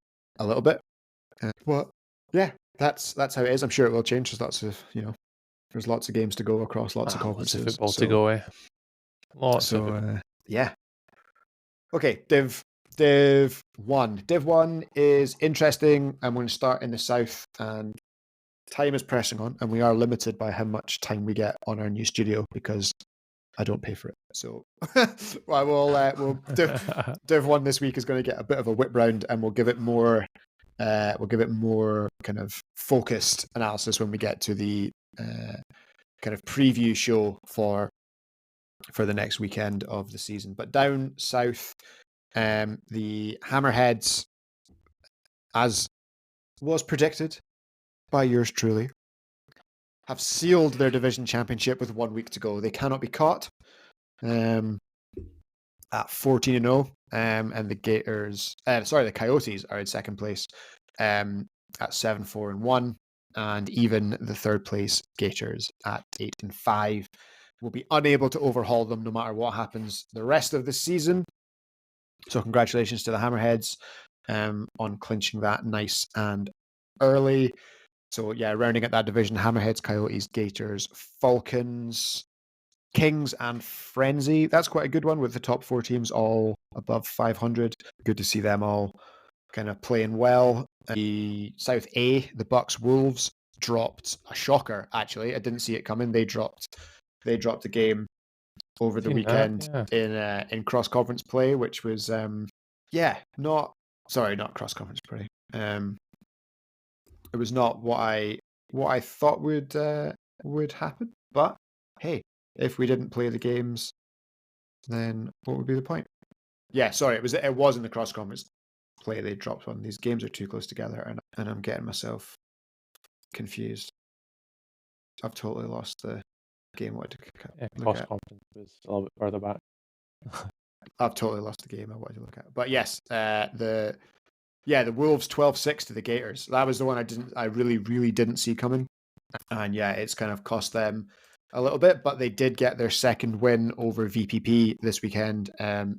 little bit. But yeah, that's how it is. I'm sure it will change. There's lots of games to go across lots of conferences. Lots of football to go. Lots of it. Yeah. Okay, Div 1. Div 1 is interesting. I'm going to start in the south, and time is pressing on, and we are limited by how much time we get on our new studio because I don't pay for it. So Div 1 this week is going to get a bit of a whip round, and we'll give it more kind of focused analysis when we get to the kind of preview show for the next weekend of the season. But down south, the Hammerheads, as was predicted by yours truly, have sealed their division championship with 1 week to go. They cannot be caught at 14-0. And the Coyotes are in second place at 7-4-1. And even the third place Gators at 8-5 will be unable to overhaul them no matter what happens the rest of the season. So congratulations to the Hammerheads on clinching that nice and early. So yeah, rounding at that division, Hammerheads, Coyotes, Gators, Falcons, Kings, and Frenzy. That's quite a good one with the top 4 teams all above 500. Good to see them all kind of playing well. The South A, the Bucks Wolves, dropped a shocker. Actually, I didn't see it coming. They dropped a game over the weekend in cross conference play, which was not cross conference play. It was not what I thought would happen. But hey, if we didn't play the games, then what would be the point? Yeah, sorry, it was in the cross conference play. They dropped one. These games are too close together, and I'm getting myself confused. I've totally lost the game. What to cross conference was a little bit further back. I've totally lost the game I wanted to look at. But yes, the Wolves 12-6 to the Gators. That was the one I really, really didn't see coming. And yeah, it's kind of cost them a little bit, but they did get their second win over VPP this weekend.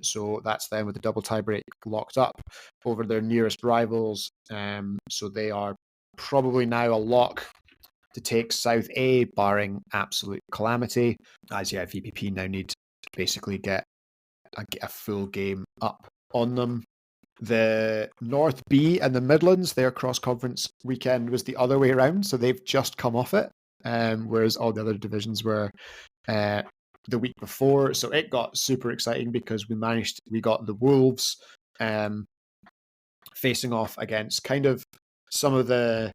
So that's them with a double tiebreak locked up over their nearest rivals. So they are probably now a lock to take South A, barring absolute calamity. As VPP now need to basically get a full game up on them. The North B and the Midlands, their cross-conference weekend was the other way around, so they've just come off it, whereas all the other divisions were the week before. So it got super exciting because we got the Wolves facing off against kind of some of the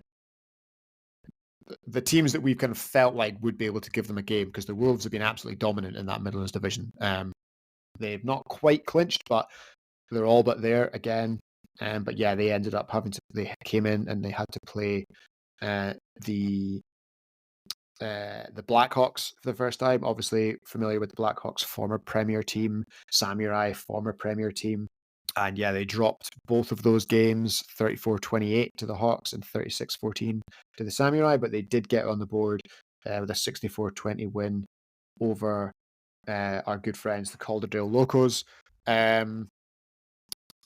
teams that we've kind of felt like would be able to give them a game, because the Wolves have been absolutely dominant in that Midlands division. They've not quite clinched, but they're all but there again. But yeah, they ended up they came in and they had to play the Blackhawks for the first time. Obviously familiar with the Blackhawks, former Premier team, Samurai, former Premier team. And yeah, they dropped both of those games, 34-28 to the Hawks and 36-14 to the Samurai, but they did get on the board with a 64-20 win over our good friends, the Calderdale Locos.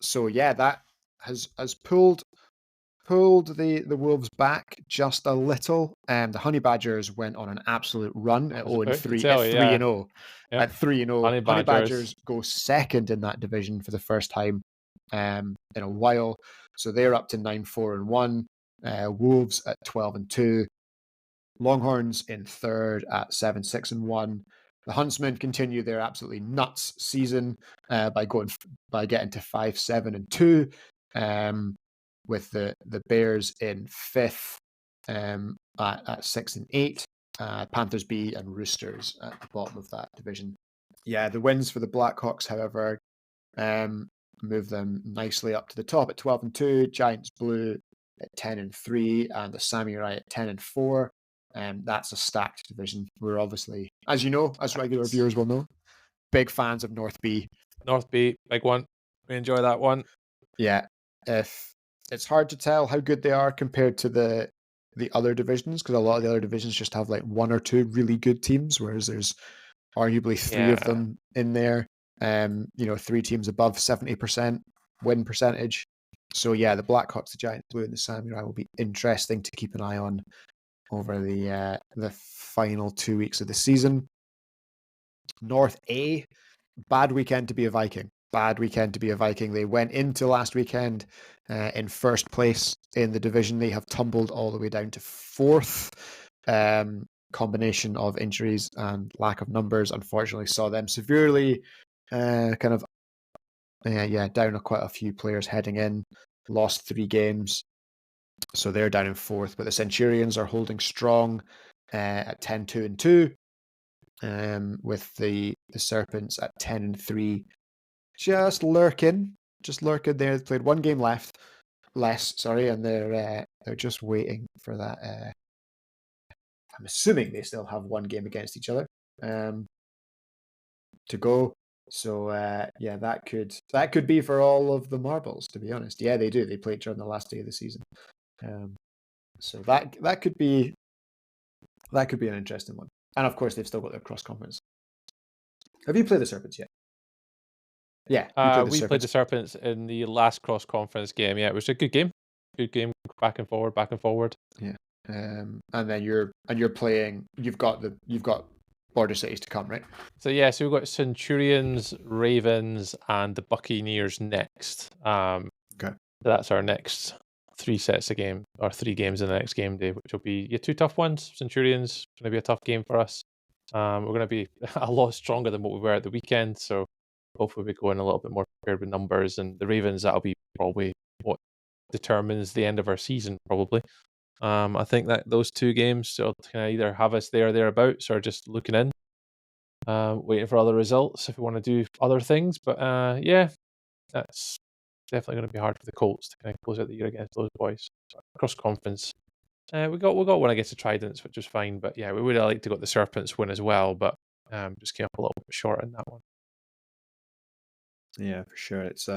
So yeah, that has pulled the Wolves back just a little. The Honey Badgers went on an absolute run at 3-0. At 3-0, Honey Badgers go second in that division for the first time in a while. So they're up to 9-4-1. Wolves at 12-2. Longhorns in third at 7-6-1. The Huntsmen continue their absolutely nuts season by getting to 5-7-2, with the Bears in fifth at 6-8. Panthers B and Roosters at the bottom of that division. Yeah, the wins for the Blackhawks, however, move them nicely up to the top at 12-2. Giants Blue at 10-3, and the Samurai at 10-4. That's a stacked division. We're obviously, as you know, as regular viewers will know, big fans of North B. North B, big one. We enjoy that one. Yeah. If it's hard to tell how good they are compared to the other divisions, because a lot of the other divisions just have like one or two really good teams, whereas there's arguably three of them in there. 3 teams above 70% win percentage. So yeah, the Blackhawks, the Giants Blue, and the Samurai will be interesting to keep an eye on over the final 2 weeks of the season. North A, bad weekend to be a Viking. They went into last weekend in first place in the division. They have tumbled all the way down to fourth. Combination of injuries and lack of numbers, unfortunately, saw them severely down quite a few players heading in. Lost 3 games. So they're down in fourth, but the Centurions are holding strong at 10-2-2, with the Serpents at 10-3, just lurking there. They've played 1 game less, and they're just waiting for that. I'm assuming they still have 1 game against each other to go. So that could be for all of the marbles, to be honest. Yeah, they do. They play each other on the last day of the season. So that could be an interesting one. And of course, they've still got their cross conference. Have you played the Serpents yet? Yeah, we played the Serpents in the last cross conference game. Yeah, it was a good game. Good game, back and forward. Yeah, and then you're playing. You've got Border Cities to come, right? So we've got Centurions, Ravens, and the Buccaneers next. Okay, that's our next 3 sets a game, or 3 games in the next game day, which will be 2 tough ones. Centurions going to be a tough game for us. We're going to be a lot stronger than what we were at the weekend, so hopefully we go in a little bit more prepared with numbers. And the Ravens, that'll be probably what determines the end of our season, probably. I think that those 2 games will kind of either have us there or thereabouts, or just looking in, waiting for other results if we want to do other things. But yeah, that's definitely going to be hard for the Colts to kind of close out the year against those boys. So, cross conference, we got one against the Tridents, which was fine. But yeah, we would have liked to got the Serpents win as well, but just came up a little bit short in that one. Yeah, for sure. It's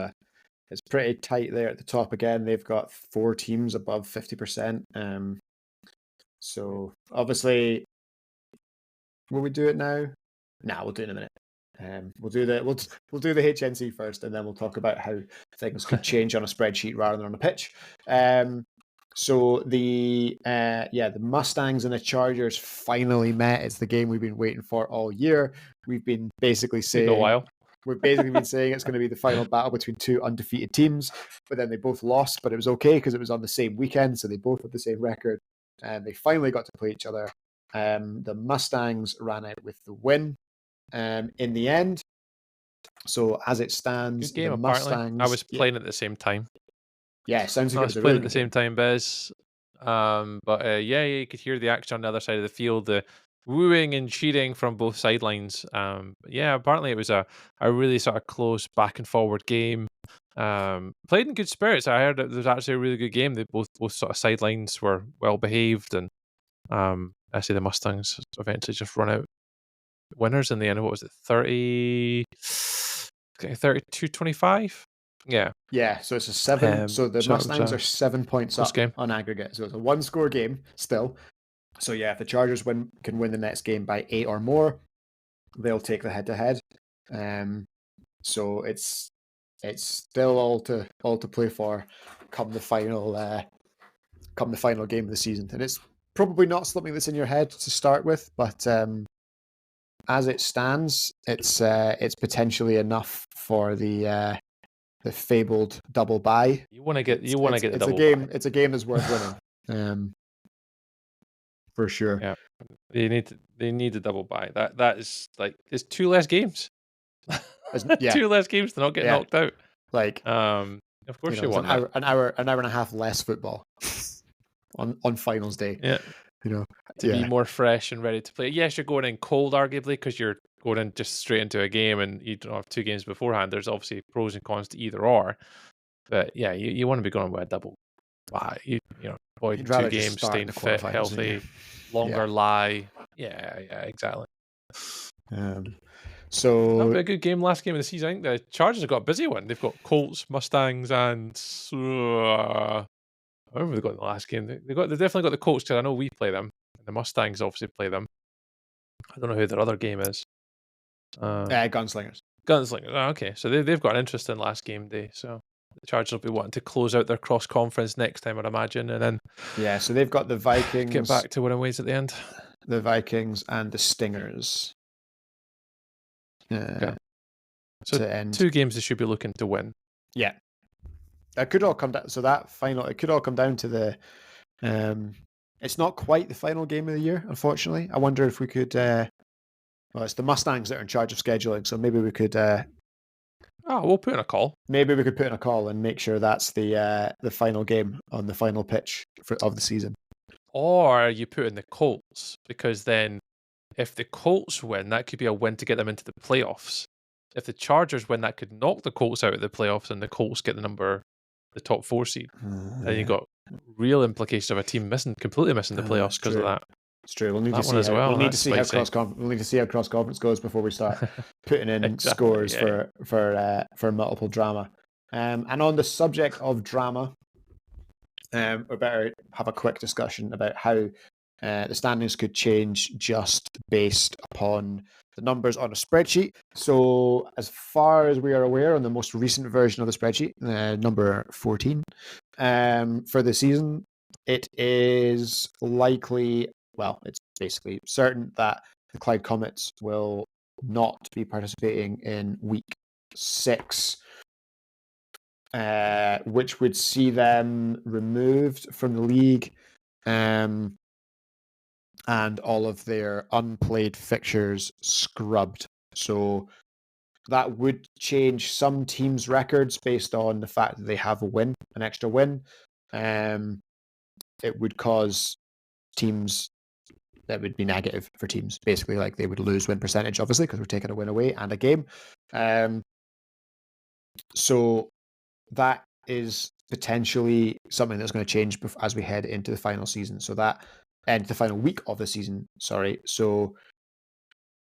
pretty tight there at the top again. They've got 4 teams above 50%. So obviously, will we do it now? Nah, we'll do it in a minute. We'll do the HNC first, and then we'll talk about how things could change on a spreadsheet rather than on a pitch. So the Mustangs and the Chargers finally met. It's the game we've been waiting for all year. We've been basically saying a while. We've basically been saying it's going to be the final battle between 2 undefeated teams, but then they both lost, but it was okay because it was on the same weekend, so they both had the same record, and they finally got to play each other. The Mustangs ran out with the win in the end. So as it stands, Good game, the apparently. Mustangs... I was playing at the same time. Yeah, sounds like I was playing at the same time, Bez. But you could hear the action on the other side of the field, the wooing and cheering from both sidelines. Apparently it was a really sort of close back and forward game. Played in good spirits. I heard it was actually a really good game. They both sort of sidelines were well behaved, and I say the Mustangs eventually just run out winners in the end. What was it, 32-25? Yeah. Yeah, so it's a 7. So the Mustangs are 7 points up on aggregate. So it's a 1-score game still. So yeah, if the Chargers can win the next game by 8 or more, they'll take the head-to-head. So it's still all to play for come the final game of the season. And it's probably not something that's in your head to start with, but as it stands, it's potentially enough for the fabled double bye. You want to get the double bye. Bye. It's a game that's worth winning. For sure. Yeah. They need the double bye. That is like, it's 2 less games. 2 less games to not get knocked out. Like, of course you want an hour and a half less football on finals day. Yeah. To be more fresh and ready to play. Yes, you're going in cold, arguably, because you're going in just straight into a game and you don't have 2 games beforehand. There's obviously pros and cons to either or. But yeah, you want to be going with a double bye. Avoid 2 games, staying fit, healthy, longer lie. Yeah, exactly. So that was a good game last game of the season. I think the Chargers have got a busy one. They've got Colts, Mustangs, and I remember they got in the last game. They definitely got the Colts because I know we play them. And the Mustangs obviously play them. I don't know who their other game is. Gunslingers. Gunslingers. Oh, okay, so they've got an interesting last game day. So the Chargers will be wanting to close out their cross conference next time, I'd imagine, and then so they've got the Vikings. Get back to winning ways at the end. The Vikings and the Stingers. Okay. So to end 2 games they should be looking to win. Yeah, it could all come down. So that final, it could all come down to the. It's not quite the final game of the year, unfortunately. I wonder if we could. It's the Mustangs that are in charge of scheduling, so maybe we could. We'll put in a call. Maybe we could put in a call and make sure that's the final game on the final pitch of the season. Or you put in the Colts, because then if the Colts win, that could be a win to get them into the playoffs. If the Chargers win, that could knock the Colts out of the playoffs, and the Colts get the top 4 seed. Then you got real implications of a team completely missing the playoffs because of that. It's true. We'll need to see how, we'll need to see how cross conference goes before we start putting in scores for multiple drama. And on the subject of drama, we better have a quick discussion about how the standings could change just based upon the numbers on a spreadsheet. So as far as we are aware, on the most recent version of the spreadsheet, number 14, for the season, it is likely, it's basically certain that the Clyde Comets will not be participating in week 6 which would see them removed from the league, and all of their unplayed fixtures scrubbed. So that would change some teams' records based on the fact that they have an extra win. It would cause teams that would be negative for teams. Basically, like they would lose win percentage, obviously, because we're taking a win away and a game. So that is potentially something that's going to change as we head into the final season. So that and the final week of the season. Sorry. So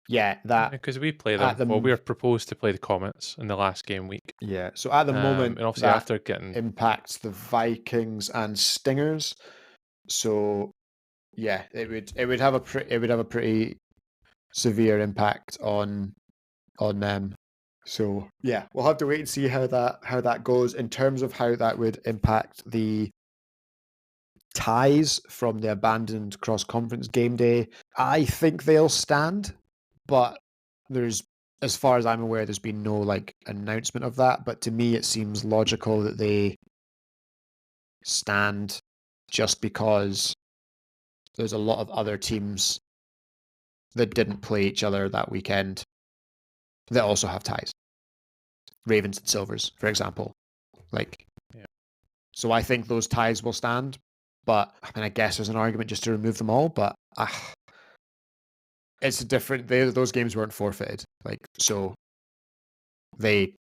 yeah, that because we play them. Well, we are proposed to play the Comets in the last game week. Yeah. So at the moment, and obviously after getting impacts the Vikings and Stingers. So yeah, it would have a pretty severe impact on them. So yeah, we'll have to wait and see how that goes in terms of how that would impact the ties from the abandoned cross-conference game day. I think they'll stand, but as far as I'm aware, there's been no announcement of that. But to me, it seems logical that they stand, just because there's a lot of other teams that didn't play each other that weekend that also have ties. Ravens and Silvers, for example. So I think those ties will stand. But I mean, I guess there's an argument just to remove them all. But it's a different. Those games weren't forfeited. So they,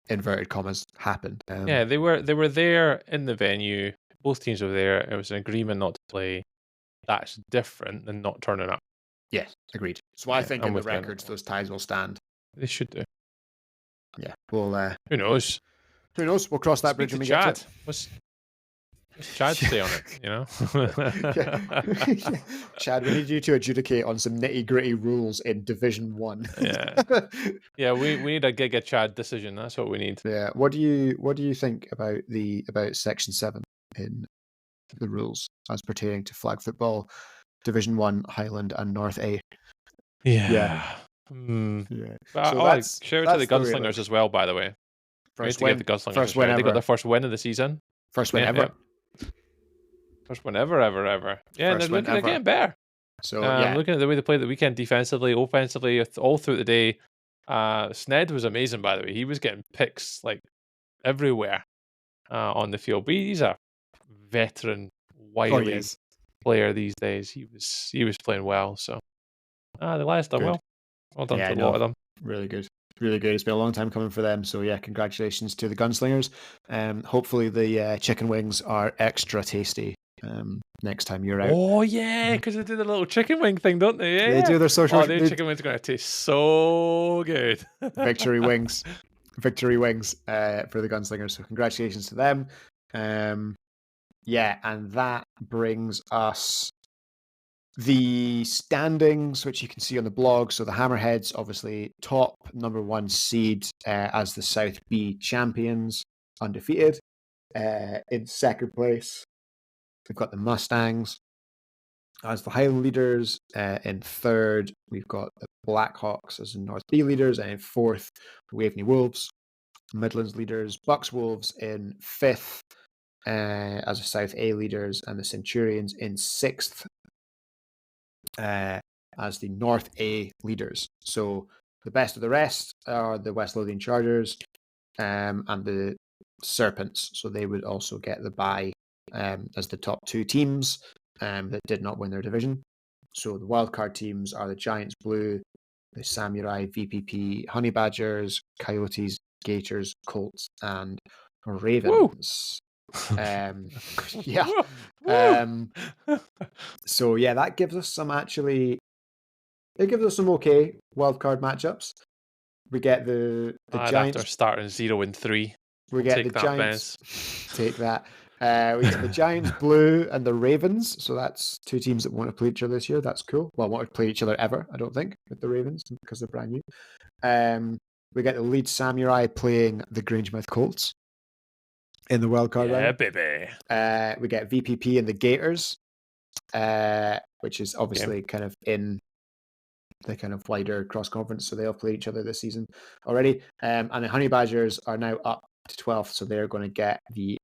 inverted commas, happened. Yeah, they were there in the venue. Both teams were there. It was an agreement not to play. That's different than not turning up. Yes, agreed. So I think in the records, those ties will stand. They should do. Yeah, well, who knows? Who knows? We'll cross that bridge when we get to it. What's Chad say on it? You know, Chad, we need you to adjudicate on some nitty gritty rules in Division 1. Yeah, we need a Giga Chad decision. That's what we need. Yeah. What do you think about Section 7 in the rules as pertaining to flag football, Division 1, Highland, and North A? Yeah. So shout out to the Gunslingers as well, by the way. First win, the Gunslingers they got their first win of the season. First win ever. First win ever. Yeah, and they're getting better. So looking at the way they played the weekend, defensively, offensively, all through the day. Sned was amazing, by the way. He was getting picks everywhere on the field. But he's a veteran, wily player these days. He was playing well. So the lads done well. Well done to a lot of them. Really good. Really good. It's been a long time coming for them. So yeah, congratulations to the Gunslingers. Hopefully the chicken wings are extra tasty next time you're out. Oh yeah, because they do the little chicken wing thing, don't they? Yeah, they do their social. Oh, their chicken wings are going to taste so good. Victory wings for the Gunslingers. So congratulations to them. Yeah, and that brings us the standings, which you can see on the blog. So the Hammerheads, obviously top number 1 seed as the South B champions, undefeated. In second place, we've got the Mustangs as the Highland leaders. In third, we've got the Blackhawks as the North B leaders. And in fourth, the Waveney Wolves, Midlands leaders. Bucks Wolves in fifth as the South A leaders. And the Centurions in sixth as the North A leaders. So the best of the rest are the West Lothian Chargers and the Serpents. So they would also get the bye as the top 2 teams that did not win their division. So the wildcard teams are the Giants Blue, the Samurai, VPP, Honey Badgers, Coyotes, Gators, Colts, and Ravens. Yeah. So yeah, that gives us some okay wildcard matchups. We get the Giants after starting 0-3. We get the Giants. Take that. We get the Giants Blue and the Ravens. So that's 2 teams that won't have played each other this year. That's cool. Well, won't have played each other ever, I don't think, with the Ravens because they're brand new. We get the Leeds Samurai playing the Grangemouth Colts in the wildcard round. Yeah, baby. We get VPP and the Gators, which is obviously kind of in the kind of wider cross conference, so they'll play each other this season already. And the Honey Badgers are now up to 12th, so they're going to get the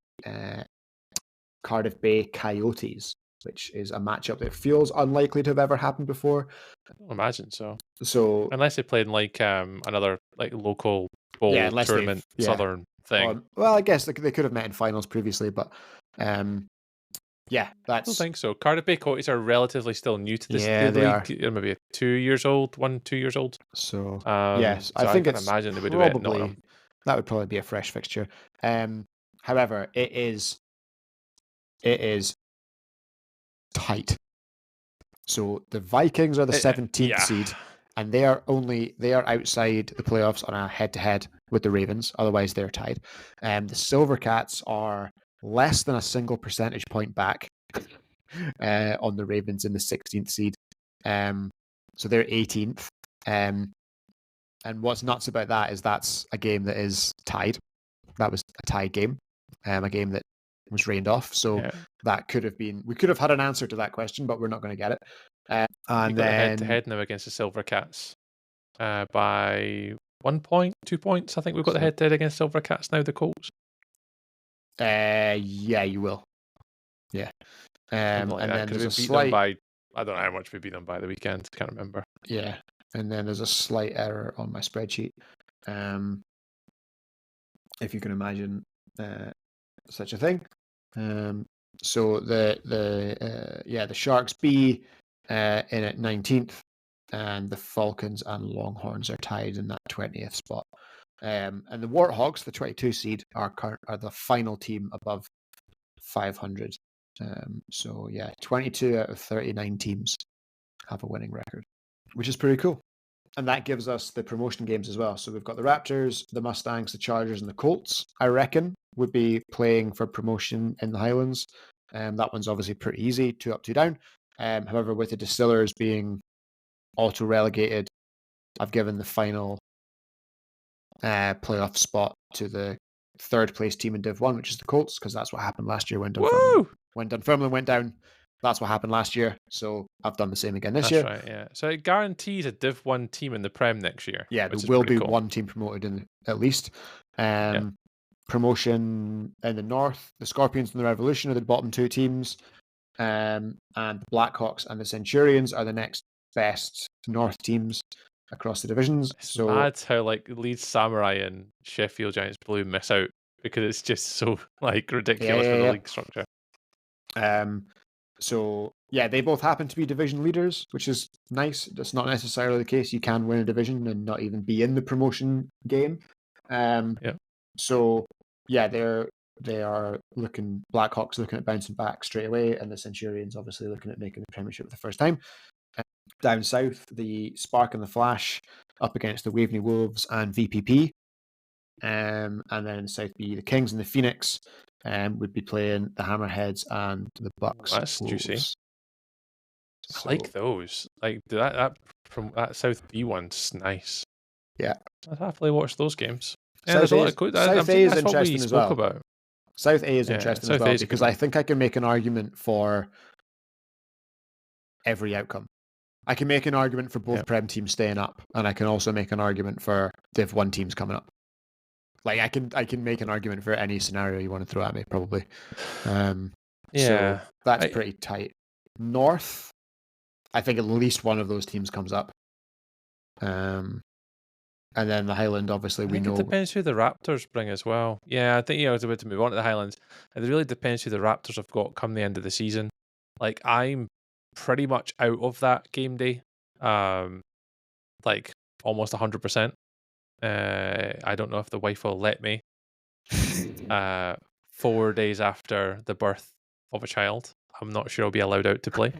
Cardiff Bay Coyotes, which is a matchup that feels unlikely to have ever happened before. I don't imagine so. So unless they played in like another like local bowl tournament southern thing. Well, I guess they could have met in finals previously, but yeah, I don't think so. Cardiff Bay Coyotes are relatively still new to this league. They're maybe 2 years old, 2 years old. So yes, I think I can imagine they would have probably that would probably be a fresh fixture. However, it is tight. So the Vikings are the 17th seed, and they are outside the playoffs on a head-to-head with the Ravens. Otherwise, they're tied. The Silvercats are less than a single percentage point back on the Ravens in the 16th seed. So they're 18th. And what's nuts about that is that's a game that is tied. That was a tied game, a game that was rained off. So that could have been, we could have had an answer to that question, but we're not going to get it. And then head-to-head now against the Silvercats by 1 point, 2 points. I think we've got the head-to-head against Silvercats now, the Colts. Yeah, you will. Yeah. And then there's a slight... I don't know how much we beat them by the weekend. Can't remember. Yeah. And then there's a slight error on my spreadsheet. If you can imagine such a thing. So the Sharks be in at 19th, and the Falcons and Longhorns are tied in that 20th spot. And the Warthawks, the 22 seed, are the final team above 500. So 22 out of 39 teams have a winning record, which is pretty cool. And that gives us the promotion games as well. So we've got the Raptors, the Mustangs, the Chargers, and the Colts, I reckon, would be playing for promotion in the Highlands. That one's obviously pretty easy, 2 up, 2 down. However, with the Distillers being auto-relegated, I've given the final playoff spot to the third place team in Div 1, which is the Colts, because that's what happened last year when Dunfermline went down. That's what happened last year, so I've done the same again this year. That's right, yeah. So it guarantees a Div 1 team in the Prem next year. Yeah, there will be one team promoted at least. Promotion in the North, the Scorpions and the Revolution are the bottom 2 teams, and the Blackhawks and the Centurions are the next best North teams across the divisions. It's mad how like Leeds Samurai and Sheffield Giants Blue miss out because it's just so like ridiculous for the league structure. So they both happen to be division leaders, which is nice. That's not necessarily the case. You can win a division and not even be in the promotion game. So they are looking, Blackhawks looking at bouncing back straight away, and the Centurions obviously looking at making the Premiership for the first time. Down south, the Spark and the Flash up against the Waveney Wolves and VPP. And then south be the Kings and the Phoenix. Would be playing the Hammerheads and the Bucks. That's Wolves. juicy. I like those. Like that from that South B one's nice. Yeah, I'd happily watch those games. South A is interesting as well. About. South A is interesting as well because I think I can make an argument for every outcome. I can make an argument for both Prem teams staying up, and I can also make an argument for Div 1 teams coming up. Like I can make an argument for any scenario you want to throw at me, probably. So that's pretty tight. North, I think at least one of those teams comes up. And then the Highland, obviously, we know. It depends who the Raptors bring as well. Yeah, I think I was about to move on to the Highlands. It really depends who the Raptors have got come the end of the season. Like I'm pretty much out of that game day. Like almost 100%. I don't know if the wife will let me 4 days after the birth of a child. I'm not sure I'll be allowed out to play.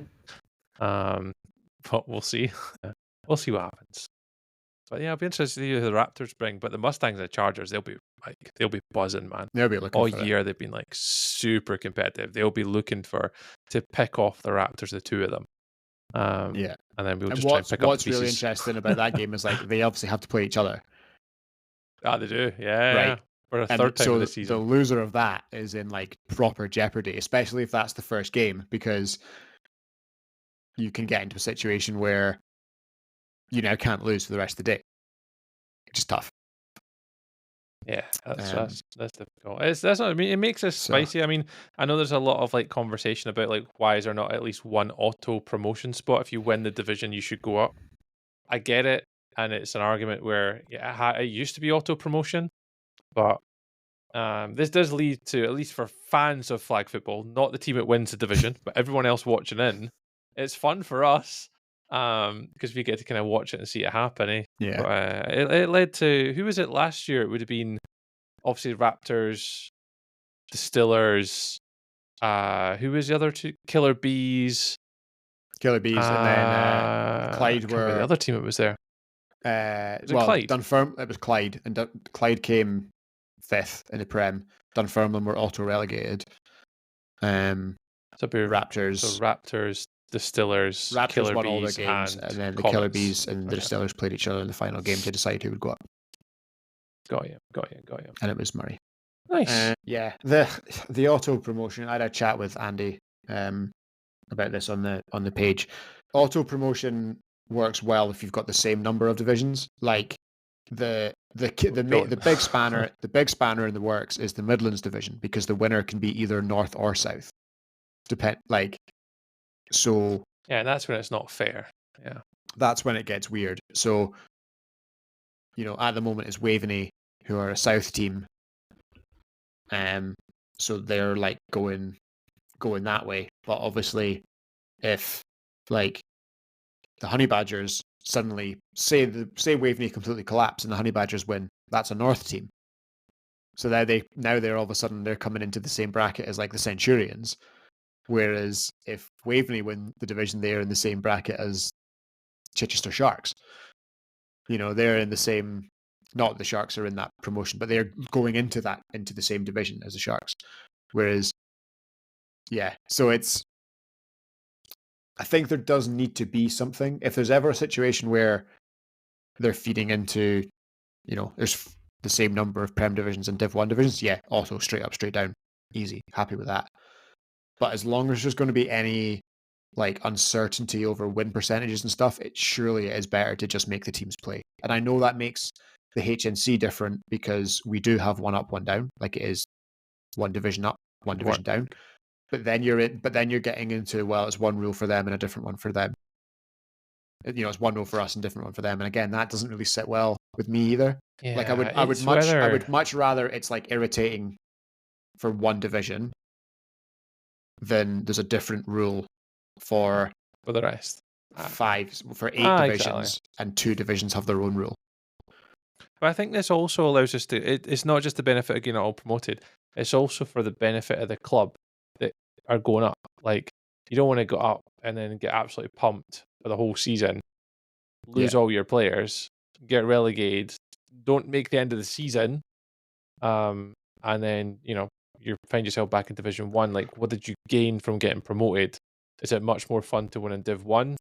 But we'll see. We'll see what happens. But yeah, I'll be interested to see who the Raptors bring. But the Mustangs and the Chargers, they'll be buzzing, man. They'll be looking all year. They've been like super competitive. They'll be looking to pick off the Raptors, the two of them. And then we'll just try and pick up what's really interesting about that game is like they obviously have to play each other. They do, yeah. Right. For a third time of the season. The loser of that is in like proper jeopardy, especially if that's the first game, because you can get into a situation where you now can't lose for the rest of the day, which is tough. Yeah, that's difficult. That's what I mean. It makes it spicy. I mean, I know there's a lot of like conversation about like why is there not at least one auto promotion spot? If you win the division, you should go up. I get it, and it's an argument where it used to be auto promotion, but this does lead to, at least for fans of flag football, not the team that wins the division, but everyone else watching in. It's fun for us because we get to kind of watch it and see it happen. Eh? Yeah. But, it led to, who was it last year? It would have been obviously Raptors, Distillers. Who was the other two? Killer Bees. Killer Bees, and then Clyde were the other team that was there. Clyde? Dunfermline. It was Clyde, and Clyde came 5th in the Prem. Dunfermline were auto relegated. So Raptors. So Raptors, Distillers, Raptors Killer won Bees, all their games, and then the Comets. Killer Bees and the Distillers played each other in the final game to decide who would go up. Got you. And it was Murray. Nice. Yeah, the auto promotion. I had a chat with Andy about this on the page. Auto promotion works well if you've got the same number of divisions. Like the big spanner, the big spanner in the works is the Midlands division, because the winner can be either north or south. So yeah, that's when it's not fair. Yeah, that's when it gets weird. So at the moment it's Waveney, who are a south team. So they're like going that way. But obviously, if like the Honey Badgers suddenly say Waveney completely collapse and the Honey Badgers win, that's a north team. So they're all of a sudden they're coming into the same bracket as like the Centurions. Whereas if Waveney win the division, they're in the same bracket as Chichester Sharks. They're in the same. Not the Sharks are in that promotion, but they're going into the same division as the Sharks. Whereas, yeah, so I think there does need to be something. If there's ever a situation where they're feeding into, there's the same number of Prem divisions and Div 1 divisions, yeah, auto, straight up, straight down, easy, happy with that. But as long as there's going to be any like uncertainty over win percentages and stuff, it surely is better to just make the teams play. And I know that makes the HNC different because we do have one up, one down, like it is one division up, one division down. But then you're getting into, well, it's one rule for them and a different one for them. It's one rule for us and different one for them. And again, that doesn't really sit well with me either. Yeah, like I would much rather it's like irritating for one division than there's a different rule for the rest. 8 divisions, exactly. And 2 divisions have their own rule. But I think this also allows us to. It's not just the benefit of getting it all promoted. It's also for the benefit of the club that are going up. Like, you don't want to go up and then get absolutely pumped for the whole season, lose all your players, get relegated, don't make the end of the season, and then you find yourself back in Division 1. Like, what did you gain from getting promoted? Is it much more fun to win in Div 1?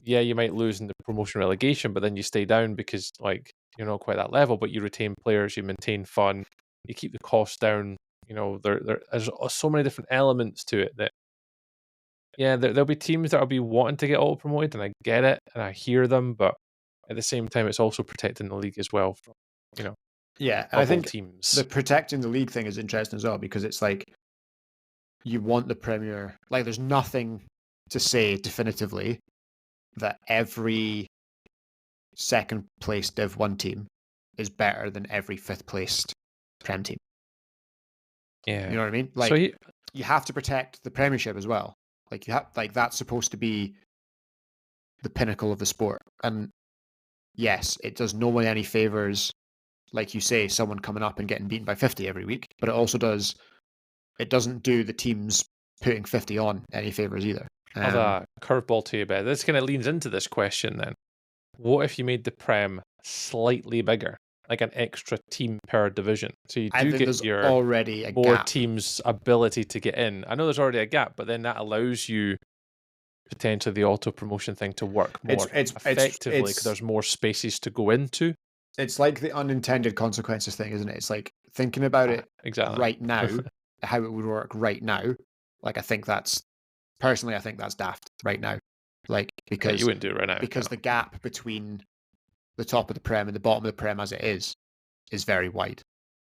Yeah, you might lose in the promotion relegation, but then you stay down because like you're not quite that level, but you retain players, you maintain fun, you keep the costs down. There's so many different elements to it that, yeah, there'll be teams that'll be wanting to get auto promoted, and I get it and I hear them, but at the same time, it's also protecting the league as well from, yeah, and I think teams. The protecting the league thing is interesting as well, because it's like you want the Premier, like there's nothing to say definitively that every second placed Div 1 team is better than every 5th placed Prem team. Yeah. You know what I mean? Like, so you have to protect the Premiership as well. Like that's supposed to be the pinnacle of the sport. And yes, it does no one any favors, like you say, someone coming up and getting beaten by 50 every week, but it doesn't do the teams putting 50 on any favors either. As a curveball to you, Ben, this kind of leans into this question then. What if you made the Prem slightly bigger, like an extra team per division? So you do get your already a 4 gap. teams' ability to get in. I know there's already a gap, but then that allows you potentially the auto promotion thing to work more effectively because there's more spaces to go into. It's like the unintended consequences thing, isn't it? It's like thinking about it right now, how it would work right now. Like I think that's daft right now. Like because you wouldn't do it right now because the gap between the top of the Prem and the bottom of the Prem as it is very wide.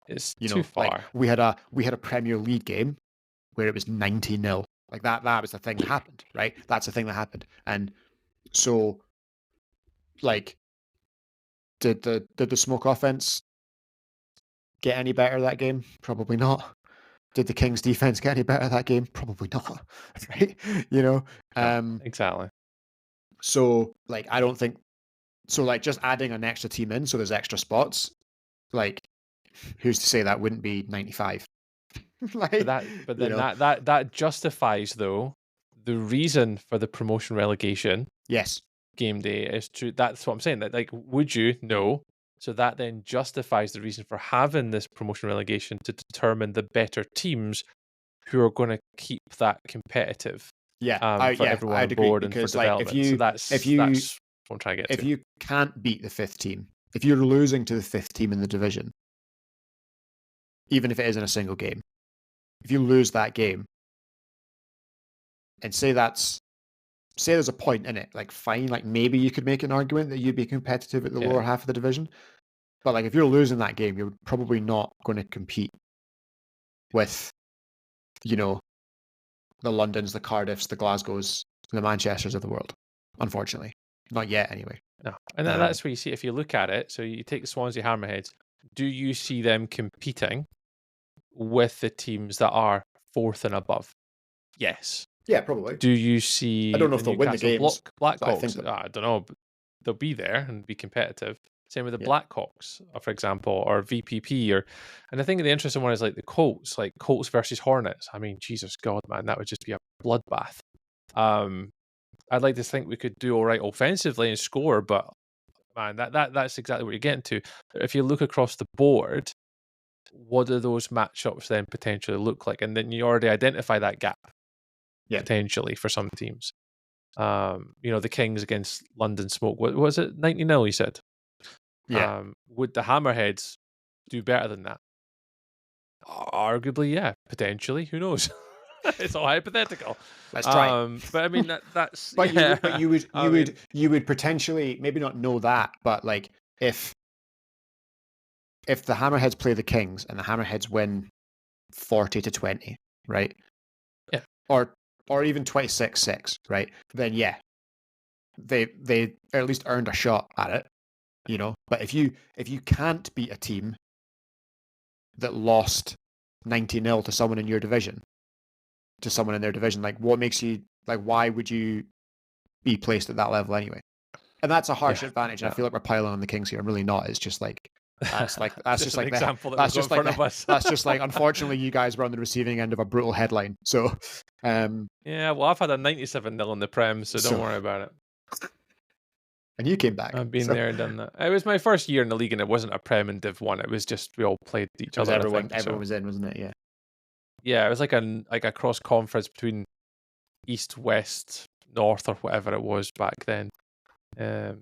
It's You too know, far. like we had a Premier League game where it was 90-0. Like that was the thing that happened, right? That's the thing that happened. And so, like, did the smoke offense get any better that game? Probably not. Did the Kings defense get any better that game? Probably not. Right? You know? No, exactly. So, like, I don't think so. Like, just adding an extra team in, so there's extra spots. Like, who's to say that wouldn't be 95? Like, But then that justifies though the reason for the promotion relegation yes, game day is true. That's what I'm saying. That, like, would you? No. So that then justifies the reason for having this promotion relegation to determine the better teams who are going to keep that competitive. yeah, For everyone I'd on agree, board and for because like development. So that's what I'm trying to get to. if you can't beat the fifth team, if you're losing to the fifth team in the division, even if it is in a single game, if you lose that game, and say there's a point in it, like fine, like maybe you could make an argument that you'd be competitive at the lower half of the division, but like if you're losing that game, you're probably not going to compete with, you know, the Londons, the Cardiffs, the Glasgows, the Manchesters of the world. Unfortunately, not yet anyway. No, and that's where you see, if you look at it. So you take the Swansea Hammerheads. Do you see them competing with the teams that are fourth and above? Yes. Yeah, probably. Do you see? I don't know if they'll win the games. Blackhawks. I don't know, but they'll be there and be competitive. Same with the Blackhawks, for example, or VPP, and I think the interesting one is like the Colts, like Colts versus Hornets. I mean, Jesus God, man, that would just be a bloodbath. I'd like to think we could do all right offensively and score, but man, that's exactly what you're getting to. If you look across the board, what do those matchups then potentially look like? And then you already identify that gap potentially for some teams. You know, the Kings against London Smoke. What was it? 90-0, you said? Yeah. Would the Hammerheads do better than that? Arguably, yeah. Potentially. Who knows? It's all hypothetical. Let's try. But I mean, that's. But you would potentially maybe not know that, but like if the Hammerheads play the Kings and the Hammerheads win 40-20, right? Yeah. Or even 26-6, right? Then yeah, they at least earned a shot at it, you know. But if you can't beat a team that lost 90-0 to someone in your division, to someone in their division, like what makes you, like, why would you be placed at that level anyway? And that's a harsh advantage. And I feel like we're piling on the Kings here. I'm really not. It's just like that's just like unfortunately you guys were on the receiving end of a brutal headline. So yeah, well, I've had a 97-0 in the Prem, so don't worry about it. And you came back. I've been there and done that. It was my first year in the league, and it wasn't a Prem and Div 1. It was just we all played each other. Everyone was in, wasn't it? Yeah. Yeah, it was like a cross conference between East, West, North, or whatever it was back then. Who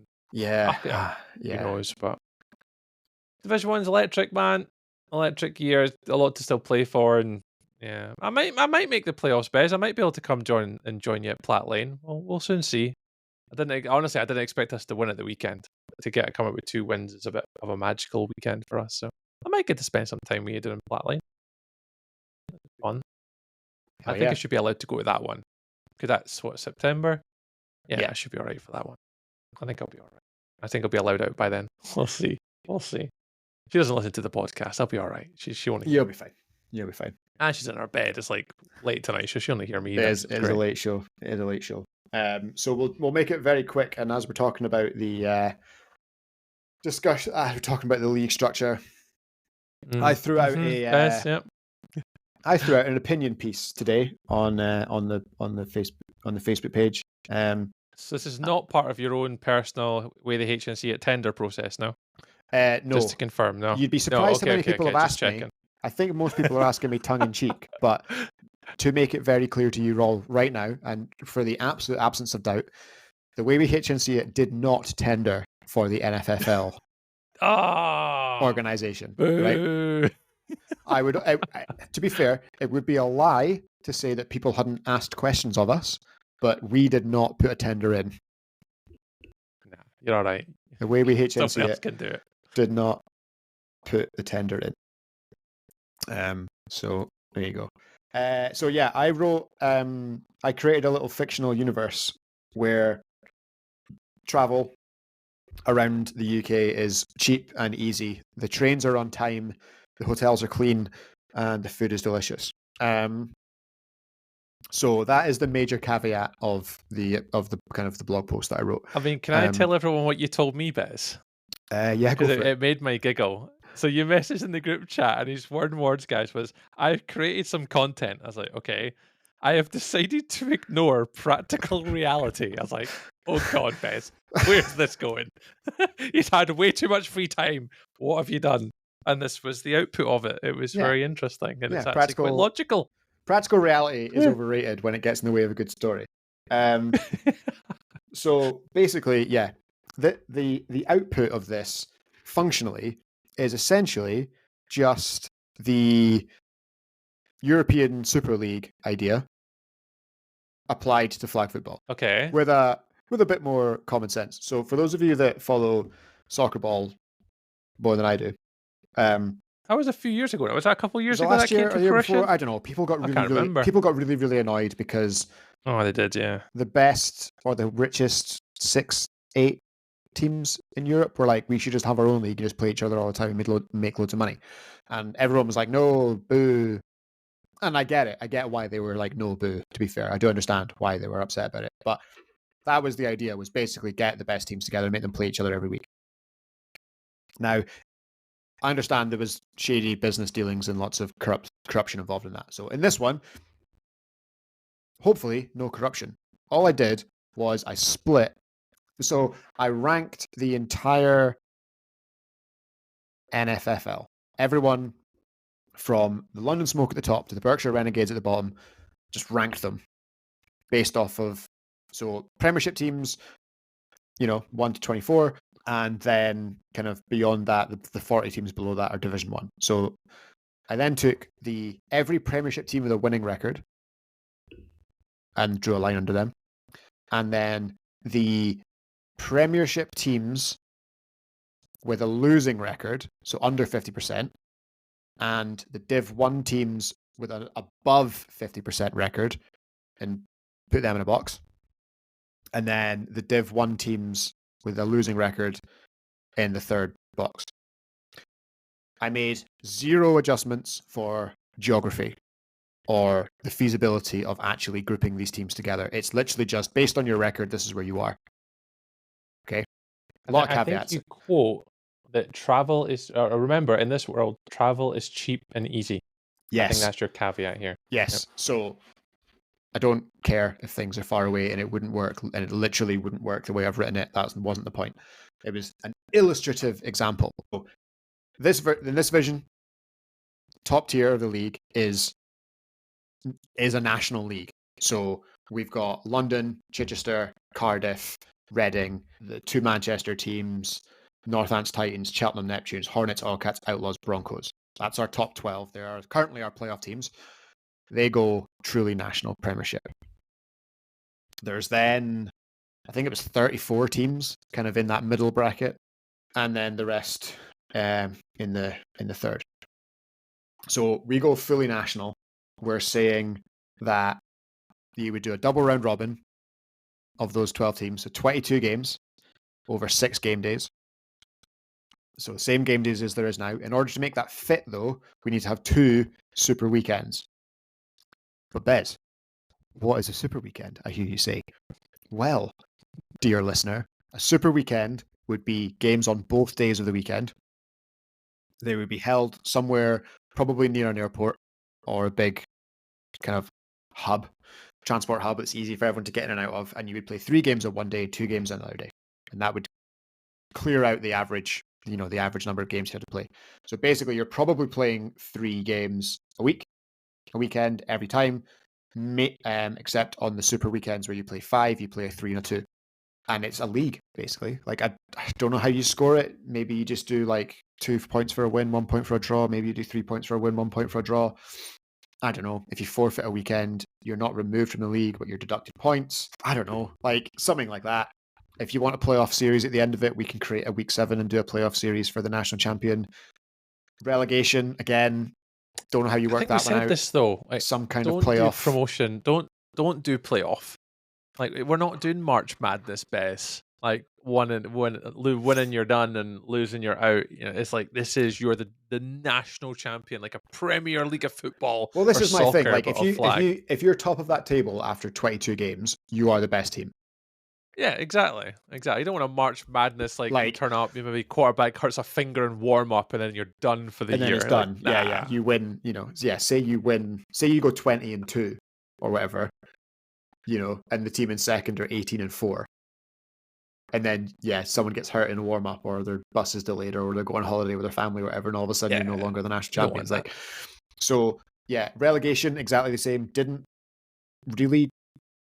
knows? But Division 1's electric, man. Electric year, a lot to still play for, and yeah, I might make the playoffs, Bez. I might be able to come join you at Platt Lane. We'll soon see. I didn't expect us to win at the weekend. To come up with 2 wins is a bit of a magical weekend for us. So I might get to spend some time with you doing Platt Lane. Fun. I think I should be allowed to go to that one. Because that's September? Yeah, I should be alright for that one. I think I'll be alright. I think I'll be allowed out by then. We'll see. She doesn't listen to the podcast. I'll be alright. She won't hear. You'll be fine. And she's in her bed. It's like late tonight, so she'll only hear me. It is a late show. So we'll make it very quick. And as we're talking about the discussion, we're talking about the league structure. I threw out I threw out an opinion piece today on the Facebook page. So this is not part of your own personal way the HNC at tender process, no? No. Just to confirm, no. You'd be surprised how many people have asked me. I think most people are asking me tongue in cheek, but to make it very clear to you all right now, and for the absolute absence of doubt, the way we HNC it did not tender for the NFFL organization. Right? To be fair, it would be a lie to say that people hadn't asked questions of us, but we did not put a tender in. Nah, you're all right. The way we HNC else can do it. Did not put the tender in. So there you go. So yeah, I wrote. I created a little fictional universe where travel around the UK is cheap and easy. The trains are on time, the hotels are clean, and the food is delicious. So that is the major caveat of the kind of the blog post that I wrote. I mean, can I tell everyone what you told me, Bez? Yeah, go Because for it. it made my giggle. So you messaged in the group chat, and his words, guys, was, "I've created some content." I was like, "Okay." I have decided to ignore practical reality. I was like, "Oh God, Bez, where's this going?" He's had way too much free time. What have you done? And this was the output of it. It was very interesting, and it's actually quite logical. Practical reality is overrated when it gets in the way of a good story. So basically, yeah, the output of this functionally is essentially just the European Super League idea applied to flag football. Okay. With a bit more common sense. So for those of you that follow soccer ball more than I do, that was a few years ago. Was that a couple of years ago last that year came or to the year fruition? before? I don't know. People got really annoyed because they did, yeah. the best or the richest 6-8 teams in Europe were like, we should just have our own league and just play each other all the time and make loads of money. And everyone was like, no, boo. And I get it. I get why they were like, no, boo, to be fair. I do understand why they were upset about it. But that was the idea, was basically get the best teams together and make them play each other every week. Now, I understand there was shady business dealings and lots of corruption involved in that. So in this one, hopefully no corruption. All I did was I split. So I ranked the entire NFFL. Everyone from the London Smoke at the top to the Berkshire Renegades at the bottom, just ranked them based off of, so Premiership teams, 1 to 24, and then kind of beyond that, the 40 teams below that are Division 1. So I then took every Premiership team with a winning record and drew a line under them. And then the Premiership teams with a losing record, so under 50%, and the Div 1 teams with an above 50% record, and put them in a box. And then the Div 1 teams with a losing record in the third box. I made 0 adjustments for geography or the feasibility of actually grouping these teams together. It's literally just based on your record, this is where you are. Okay? A lot of caveats. I think you quote that travel is, remember, in this world, travel is cheap and easy. Yes. I think that's your caveat here. Yes. Yep. So I don't care if things are far away and it wouldn't work, and it literally wouldn't work the way I've written it. That wasn't the point. It was an illustrative example. So in this vision, top tier of the league is a national league. So we've got London, Chichester, Cardiff, Reading, the 2 Manchester teams, Northants Titans, Cheltenham Neptunes, Hornets, Allcats, Outlaws, Broncos. That's our top 12. They are currently our playoff teams. They go truly national Premiership. There's then, I think it was 34 teams kind of in that middle bracket, and then the rest in the third. So we go fully national. We're saying that you would do a double round robin of those 12 teams, so 22 games over 6 game days. So same game days as there is now. In order to make that fit, though, we need to have 2 super weekends. But Bez, what is a super weekend? I hear you say. Well, dear listener, a super weekend would be games on both days of the weekend. They would be held somewhere, probably near an airport or a big kind of transport hub that's easy for everyone to get in and out of. And you would play 3 games on one day, 2 games on another day. And that would clear out the average, the average number of games you had to play. So basically, you're probably playing 3 games a weekend every time, except on the super weekends where you play 5, you play a 3 and a 2. And it's a league, basically. Like, I don't know how you score it. Maybe you just do like 2 points for a win, 1 point for a draw. Maybe you do 3 points for a win, 1 point for a draw. I don't know. If you forfeit a weekend, you're not removed from the league, but you're deducted points. I don't know. Like, something like that. If you want a playoff series at the end of it, we can create a week 7 and do a playoff series for the national champion. Relegation, again, Don't know how you I work think we that one said out. this though. Like, Some kind of don't do playoff. promotion. Don't do playoff. Like, we're not doing March Madness best. Like, winning you're done and losing you're out. You know, it's like you're the national champion, like a Premier League of football. Well, this or is my thing. soccer, Like, but of flag. if you're top of that table after 22 games, you are the best team. Yeah, exactly. You don't want to March Madness like you Like- turn up, you maybe quarterback hurts a finger in warm up, and then you're done for the And then year. it's done. Like, Yeah. nah. You win. Say you win. Say you go 20-2 or whatever. And the team in second are 18-4. And then, someone gets hurt in a warm up, or their bus is delayed, or they're going on holiday with their family, or whatever, and all of a sudden you're no longer the national You don't want champions. Relegation exactly the same. Didn't really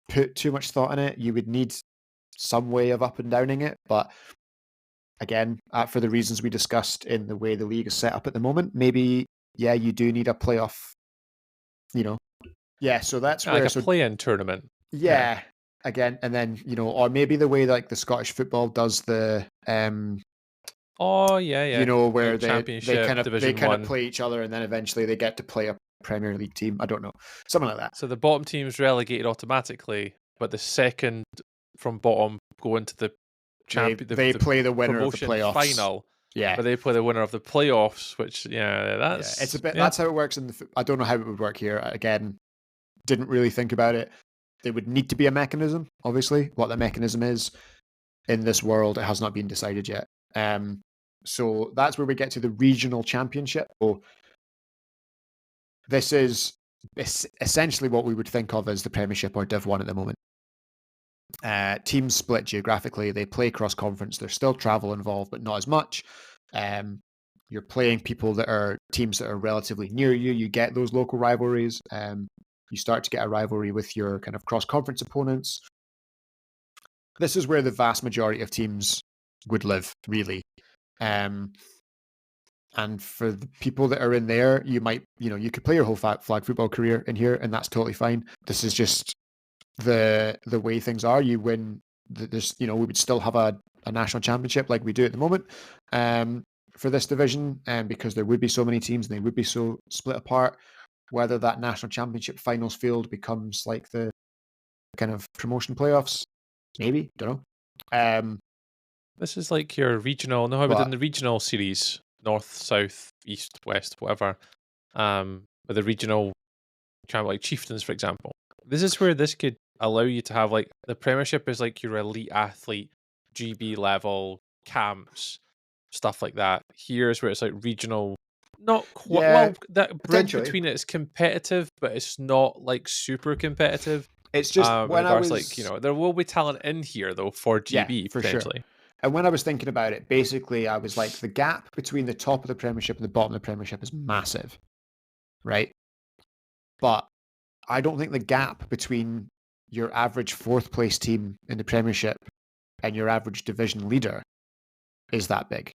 put too much thought in it. You would need some way of up and downing it, but again, for the reasons we discussed in the way the league is set up at the moment, maybe you do need a playoff. So that's where like a play-in tournament. Again, and then or maybe the way like the Scottish football does the Oh yeah. where like they Championship, kind of Division 1. play each other, and then eventually they get to play a Premier League team. I don't know, something like that. So the bottom team's relegated automatically, but the second from bottom go into the champion. They play the winner of the promotion playoffs. final. Yeah, But they play the winner of the playoffs, which that's it's a bit. That's how it works in the. I don't know how it would work here. Again, didn't really think about it. There would need to be a mechanism. Obviously, what the mechanism is in this world, it has not been decided yet. So that's where we get to the regional championship. So this is essentially what we would think of as the Premiership or Div 1 at the moment. Teams split geographically. They play cross-conference. There's still travel involved, but not as much. You're playing people that are teams that are relatively near you. You get those local rivalries. You start to get a rivalry with your kind of cross-conference opponents. This is where the vast majority of teams would live, really. And for the people that are in there, you might, you could play your whole flag football career in here, and that's totally fine. This is just the way things are. You win. We would still have a national championship like we do at the moment for this division, because there would be so many teams and they would be so split apart. Whether that national championship finals field becomes like the kind of promotion playoffs, maybe, don't know. This is like your regional. No, how about in the regional series, north, south, east, west, whatever. With the regional champ, like chieftains, for example. This is where this could allow you to have like the Premiership is like your elite athlete, GB level camps, stuff like that. Here's where it's like regional. Not quite. Well, that bridge between it is competitive, but it's not like super competitive. It's just when I was like, there will be talent in here though for GB for potentially. Sure. And when I was thinking about it, basically I was like, the gap between the top of the Premiership and the bottom of the Premiership is massive, right? But I don't think the gap between your average fourth place team in the Premiership and your average division leader is that big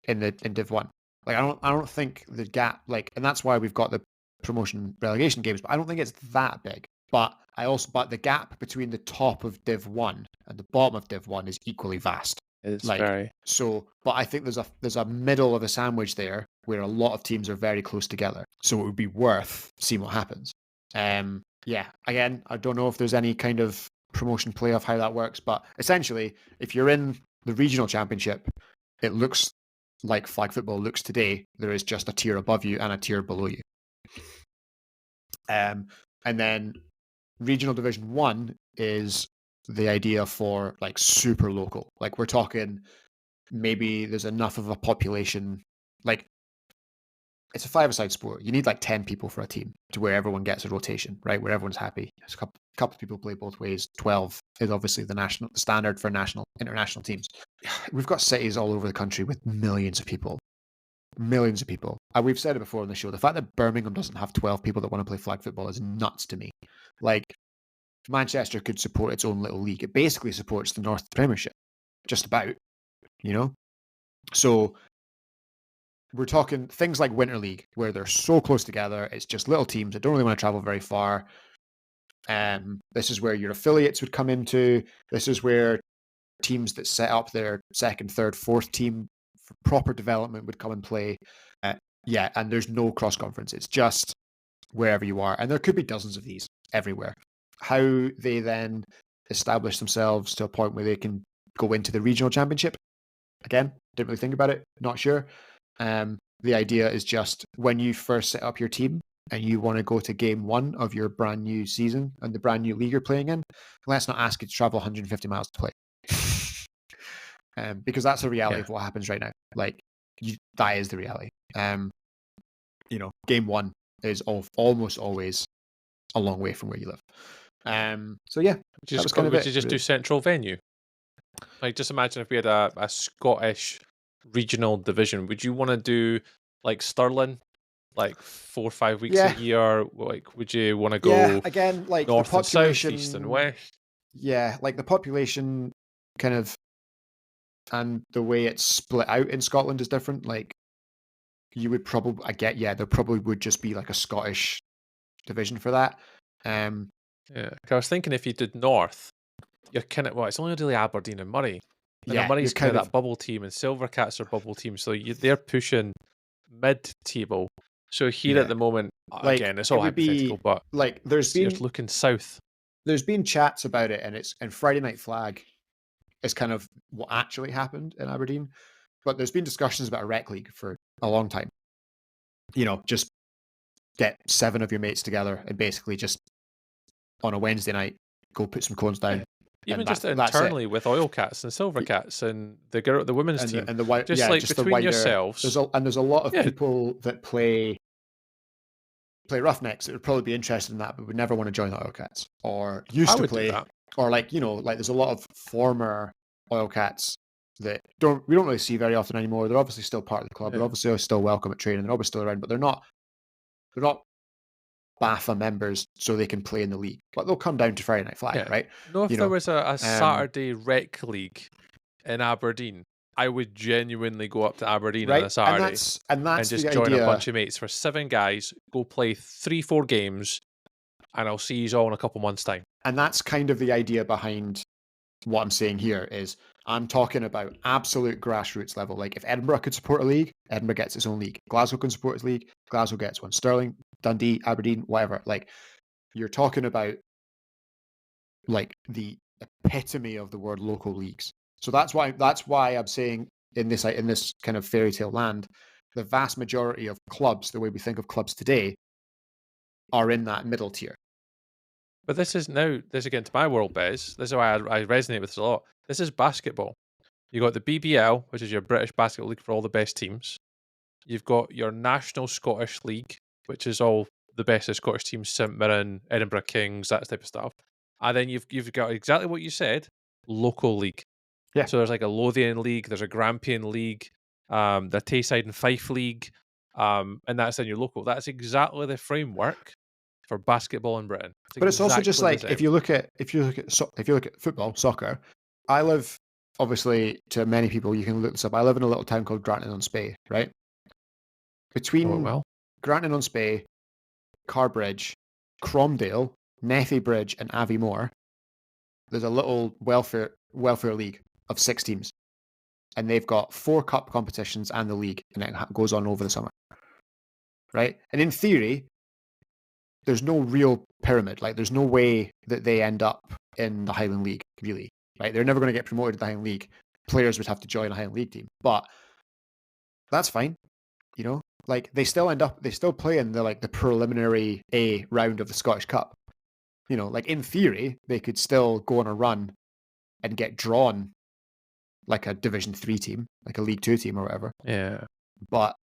in Div 1. Like I don't think the gap, like, and that's why we've got the promotion relegation games, but I don't think it's that big. But the gap between the top of Div 1 and the bottom of Div 1 is equally vast. It's like, very so, but I think there's a middle of a sandwich there where a lot of teams are very close together. So it would be worth seeing what happens. Again, I don't know if there's any kind of promotion playoff how that works, but essentially, if you're in the regional championship, it looks like flag football looks today. There is just a tier above you and a tier below you. And then regional division 1 is the idea for like super local. Like we're talking maybe there's enough of a population, like it's a 5-a-side sport. You need like 10 people for a team to where everyone gets a rotation, right? Where everyone's happy. There's a couple of people play both ways. 12 is obviously the standard for international teams. We've got cities all over the country with millions of people. Millions of people. And we've said it before on the show. The fact that Birmingham doesn't have 12 people that want to play flag football is nuts to me. Like, Manchester could support its own little league. It basically supports the North Premiership. Just about, So we're talking things like Winter League, where they're so close together. It's just little teams that don't really want to travel very far. This is where your affiliates would come into. This is where teams that set up their second, third, fourth team for proper development would come and play. Yeah, and there's no cross conference. It's just wherever you are, and there could be dozens of these everywhere. How they then establish themselves to a point where they can go into the regional championship, again, didn't really think about it, not sure. The idea is just when you first set up your team and you want to go to game 1 of your brand new season and the brand new league you're playing in, let's not ask you to travel 150 miles to play. Because that's the reality of what happens right now. Like, that is the reality. Game 1 is almost always a long way from where you live. So yeah, would you just do central venue? Like, just imagine if we had a Scottish regional division. Would you want to do like Stirling, like 4 or 5 weeks a year? Like, would you want to go again, like north the population, and south, east and west? Yeah, like the population kind of, and the way it's split out in Scotland is different. Like, you would probably, there probably would just be like a Scottish division for that. Yeah, I was thinking if you did north, you're kind of, it's only really Aberdeen and Murray. And Murray's kind of that bubble team, and Silvercats are bubble teams, so they're pushing mid-table. So here at the moment, again, it's all hypothetical, but like you're looking south. There's been chats about it, and Friday Night Flag is kind of what actually happened in Aberdeen. But there's been discussions about a rec league for a long time. Just get 7 of your mates together and basically just on a Wednesday night go put some cones down. Even just internally with Oil Cats and Silver Cats and the women's team, and between yourselves. There's a lot of people that play Roughnecks that would probably be interested in that, but would never want to join the Oil Cats or used to play, or like there's a lot of former Oil Cats that we don't really see very often anymore. They're obviously still part of the club. They're obviously still welcome at training. They're obviously still around, but they're not BAFA members, so they can play in the league. But they'll come down to Friday Night Flag, right? No, if there was a Saturday rec league in Aberdeen, I would genuinely go up to Aberdeen on a Saturday and just join a bunch of mates for 7 guys, go play 3-4 games, and I'll see you all in a couple months' time. And that's kind of the idea behind what I'm saying here is I'm talking about absolute grassroots level. Like, if Edinburgh could support a league, Edinburgh gets its own league. Glasgow can support its league, Glasgow gets one. Stirling, Dundee, Aberdeen, whatever. Like, you're talking about like the epitome of the word local leagues. So that's why I'm saying in this kind of fairy tale land, the vast majority of clubs, the way we think of clubs today, are in that middle tier. But this again to my world, Bez. This is why I resonate with this a lot. This is basketball. You got the BBL, which is your British Basketball League for all the best teams. You've got your National Scottish League, which is all the best of Scottish teams, St Mirren, Edinburgh Kings, that type of stuff. And then you've got exactly what you said, local league. Yeah. So there's like a Lothian League, there's a Grampian League, the Tayside and Fife League, and that's in your local. That's exactly the framework for basketball in Britain. But it's also just like if you look at football, soccer. I live, obviously, to many people, you can look this up. I live in a little town called Granton-on-Spey, right? Between Granton-on-Spey, Carbridge, Cromdale, Nethy Bridge, and Aviemore, there's a little welfare league of 6 teams, and they've got 4 cup competitions and the league, and it goes on over the summer, right? And in theory, there's no real pyramid. Like, there's no way that they end up in the Highland League, really, right? They're never going to get promoted to the Highland League. Players would have to join a Highland League team, but that's fine, Like, they still play in the preliminary A round of the Scottish Cup. Like, in theory, they could still go on a run and get drawn like a Division 3 team, like a League 2 team or whatever. Yeah. But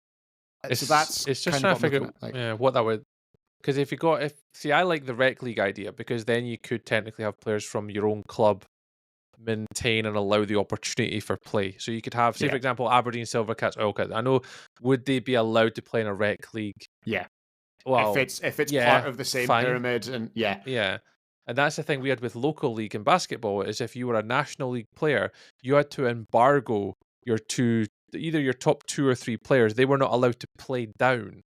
it's just trying to figure out what that would. Because I like the rec league idea, because then you could technically have players from your own club maintain and allow the opportunity for play. So you could have, say, for example, Aberdeen Silvercats, Oilcats. I know, would they be allowed to play in a rec league? Yeah. Well, if it's part of the same pyramid, and yeah. And that's the thing we had with local league in basketball, is if you were a national league player, you had to embargo either your top 2 or 3 players. They were not allowed to play down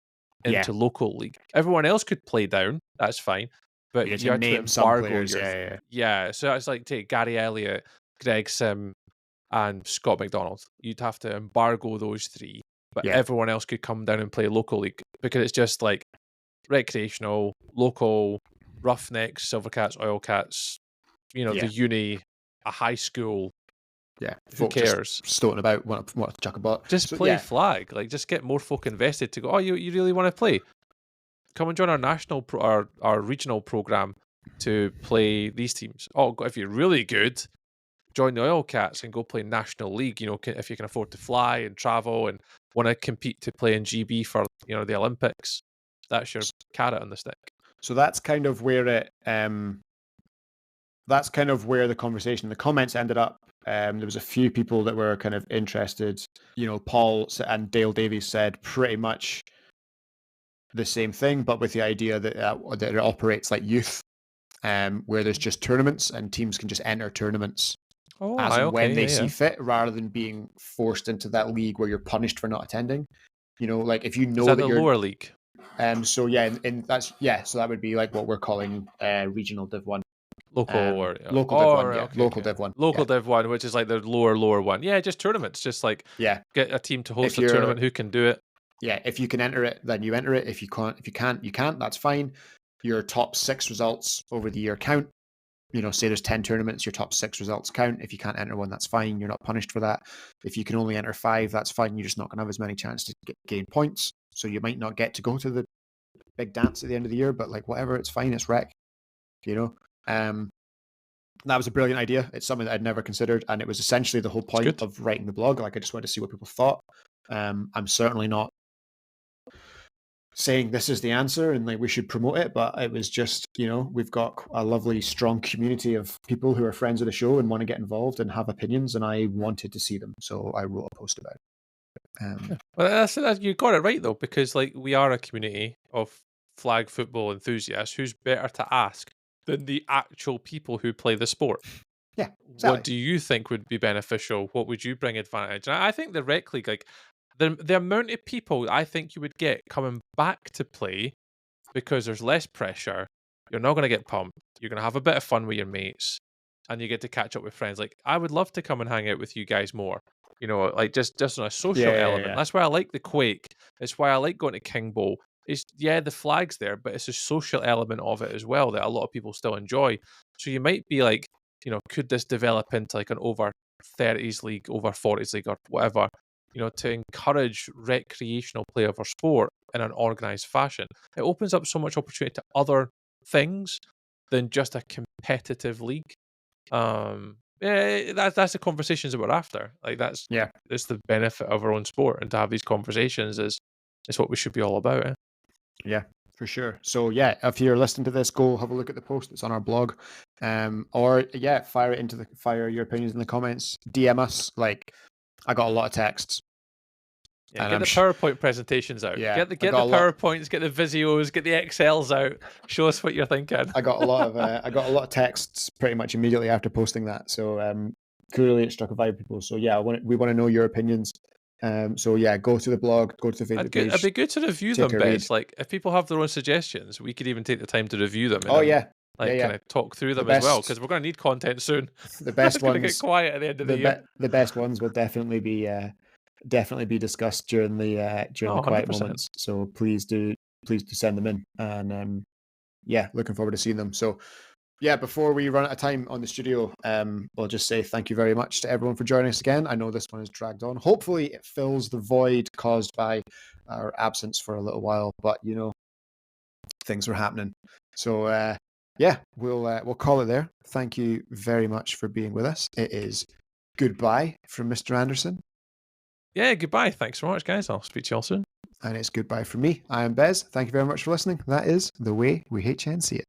into local league. Everyone else could play down, that's fine, but you had to embargo players. So that's like, take Gary Elliott, Greg Sim, and Scott McDonald. You'd have to embargo those 3, but everyone else could come down and play local league, because it's just like recreational, local, Roughnecks, Silvercats, Oilcats, the uni, a high school. Yeah, who cares? Just stoating about, what to chuck a butt. Just play flag, like just get more folk invested to go. Oh, you really want to play? Come and join our national our regional program to play these teams. Oh, if you're really good, join the Oilcats and go play National League. If you can afford to fly and travel and want to compete to play in GB for the Olympics, that's your carrot on the stick. So that's kind of where that's kind of where the conversation, the comments ended up. There was a few people that were kind of interested. Paul and Dale Davies said pretty much the same thing, but with the idea that it operates like youth, where there's just tournaments and teams can just enter tournaments as and when they see fit, rather than being forced into that league where you're punished for not attending. Like if you know that you're lower league. So that would be like what we're calling regional Div 1. Local local Div 1, local Div 1. Local Div 1, which is like the lower one. Yeah, just tournaments. Just like get a team to host a tournament who can do it. Yeah, if you can enter it, then you enter it. If you can't, you can't. That's fine. Your top 6 results over the year count. Say there's 10 tournaments, your top 6 results count. If you can't enter one, that's fine. You're not punished for that. If you can only enter 5, that's fine. You're just not going to have as many chances to gain points. So you might not get to go to the big dance at the end of the year, but like whatever, it's fine. It's rec. That was a brilliant idea. It's something that I'd never considered, and it was essentially the whole point of writing the blog. Like I just wanted to see what people thought. I'm certainly not saying this is the answer and like we should promote it, but it was just, we've got a lovely strong community of people who are friends of the show and want to get involved and have opinions, and I wanted to see them, so I wrote a post about it. Well, you got it right though, because like we are a community of flag football enthusiasts. Who's better to ask than the actual people who play the sport? Yeah, exactly. What do you think would be beneficial? What would you bring advantage? And I think the rec league, like the amount of people I think you would get coming back to play, because there's less pressure, you're not going to get pumped, you're going to have a bit of fun with your mates, and you get to catch up with friends. Like I would love to come and hang out with you guys more, like just on a social element. Yeah. That's why I like the Quake. It's why I like going to King Bowl. It's the flag's there, but it's a social element of it as well that a lot of people still enjoy. So you might be like, could this develop into like an over 30s league, over 40s league, or whatever, to encourage recreational play of our sport in an organised fashion? It opens up so much opportunity to other things than just a competitive league. That's the conversations that we're after. Like that's the benefit of our own sport, and to have these conversations is what we should be all about. Yeah, for sure. So if you're listening to this, go have a look at the post. It's on our blog, or fire your opinions in the comments. DM us. Like I got a lot of texts. Yeah, get the PowerPoint presentations out. Yeah, get the PowerPoints, get the Visios, get the Excels out. Show us what you're thinking. I got a lot of texts pretty much immediately after posting that. So clearly it struck a vibe with people. So we want to know your opinions. Go to the blog, go to the Facebook page. It'd be good to review them, Bez. Like if people have their own suggestions, we could even take the time to review them. Kind of talk through them as well, because we're going to need content soon. The best ones. Going to get quiet at the end of the year. The best ones will definitely be discussed during the quiet moments. So please do send them in, and looking forward to seeing them. So before we run out of time on the studio, we'll just say thank you very much to everyone for joining us again. I know this one has dragged on. Hopefully it fills the void caused by our absence for a little while, but things were happening. So we'll call it there. Thank you very much for being with us. It is goodbye from Mr. Anderson. Yeah, goodbye. Thanks so much, guys. I'll speak to you all soon. And it's goodbye from me. I am Bez. Thank you very much for listening. That is the way we HN see it.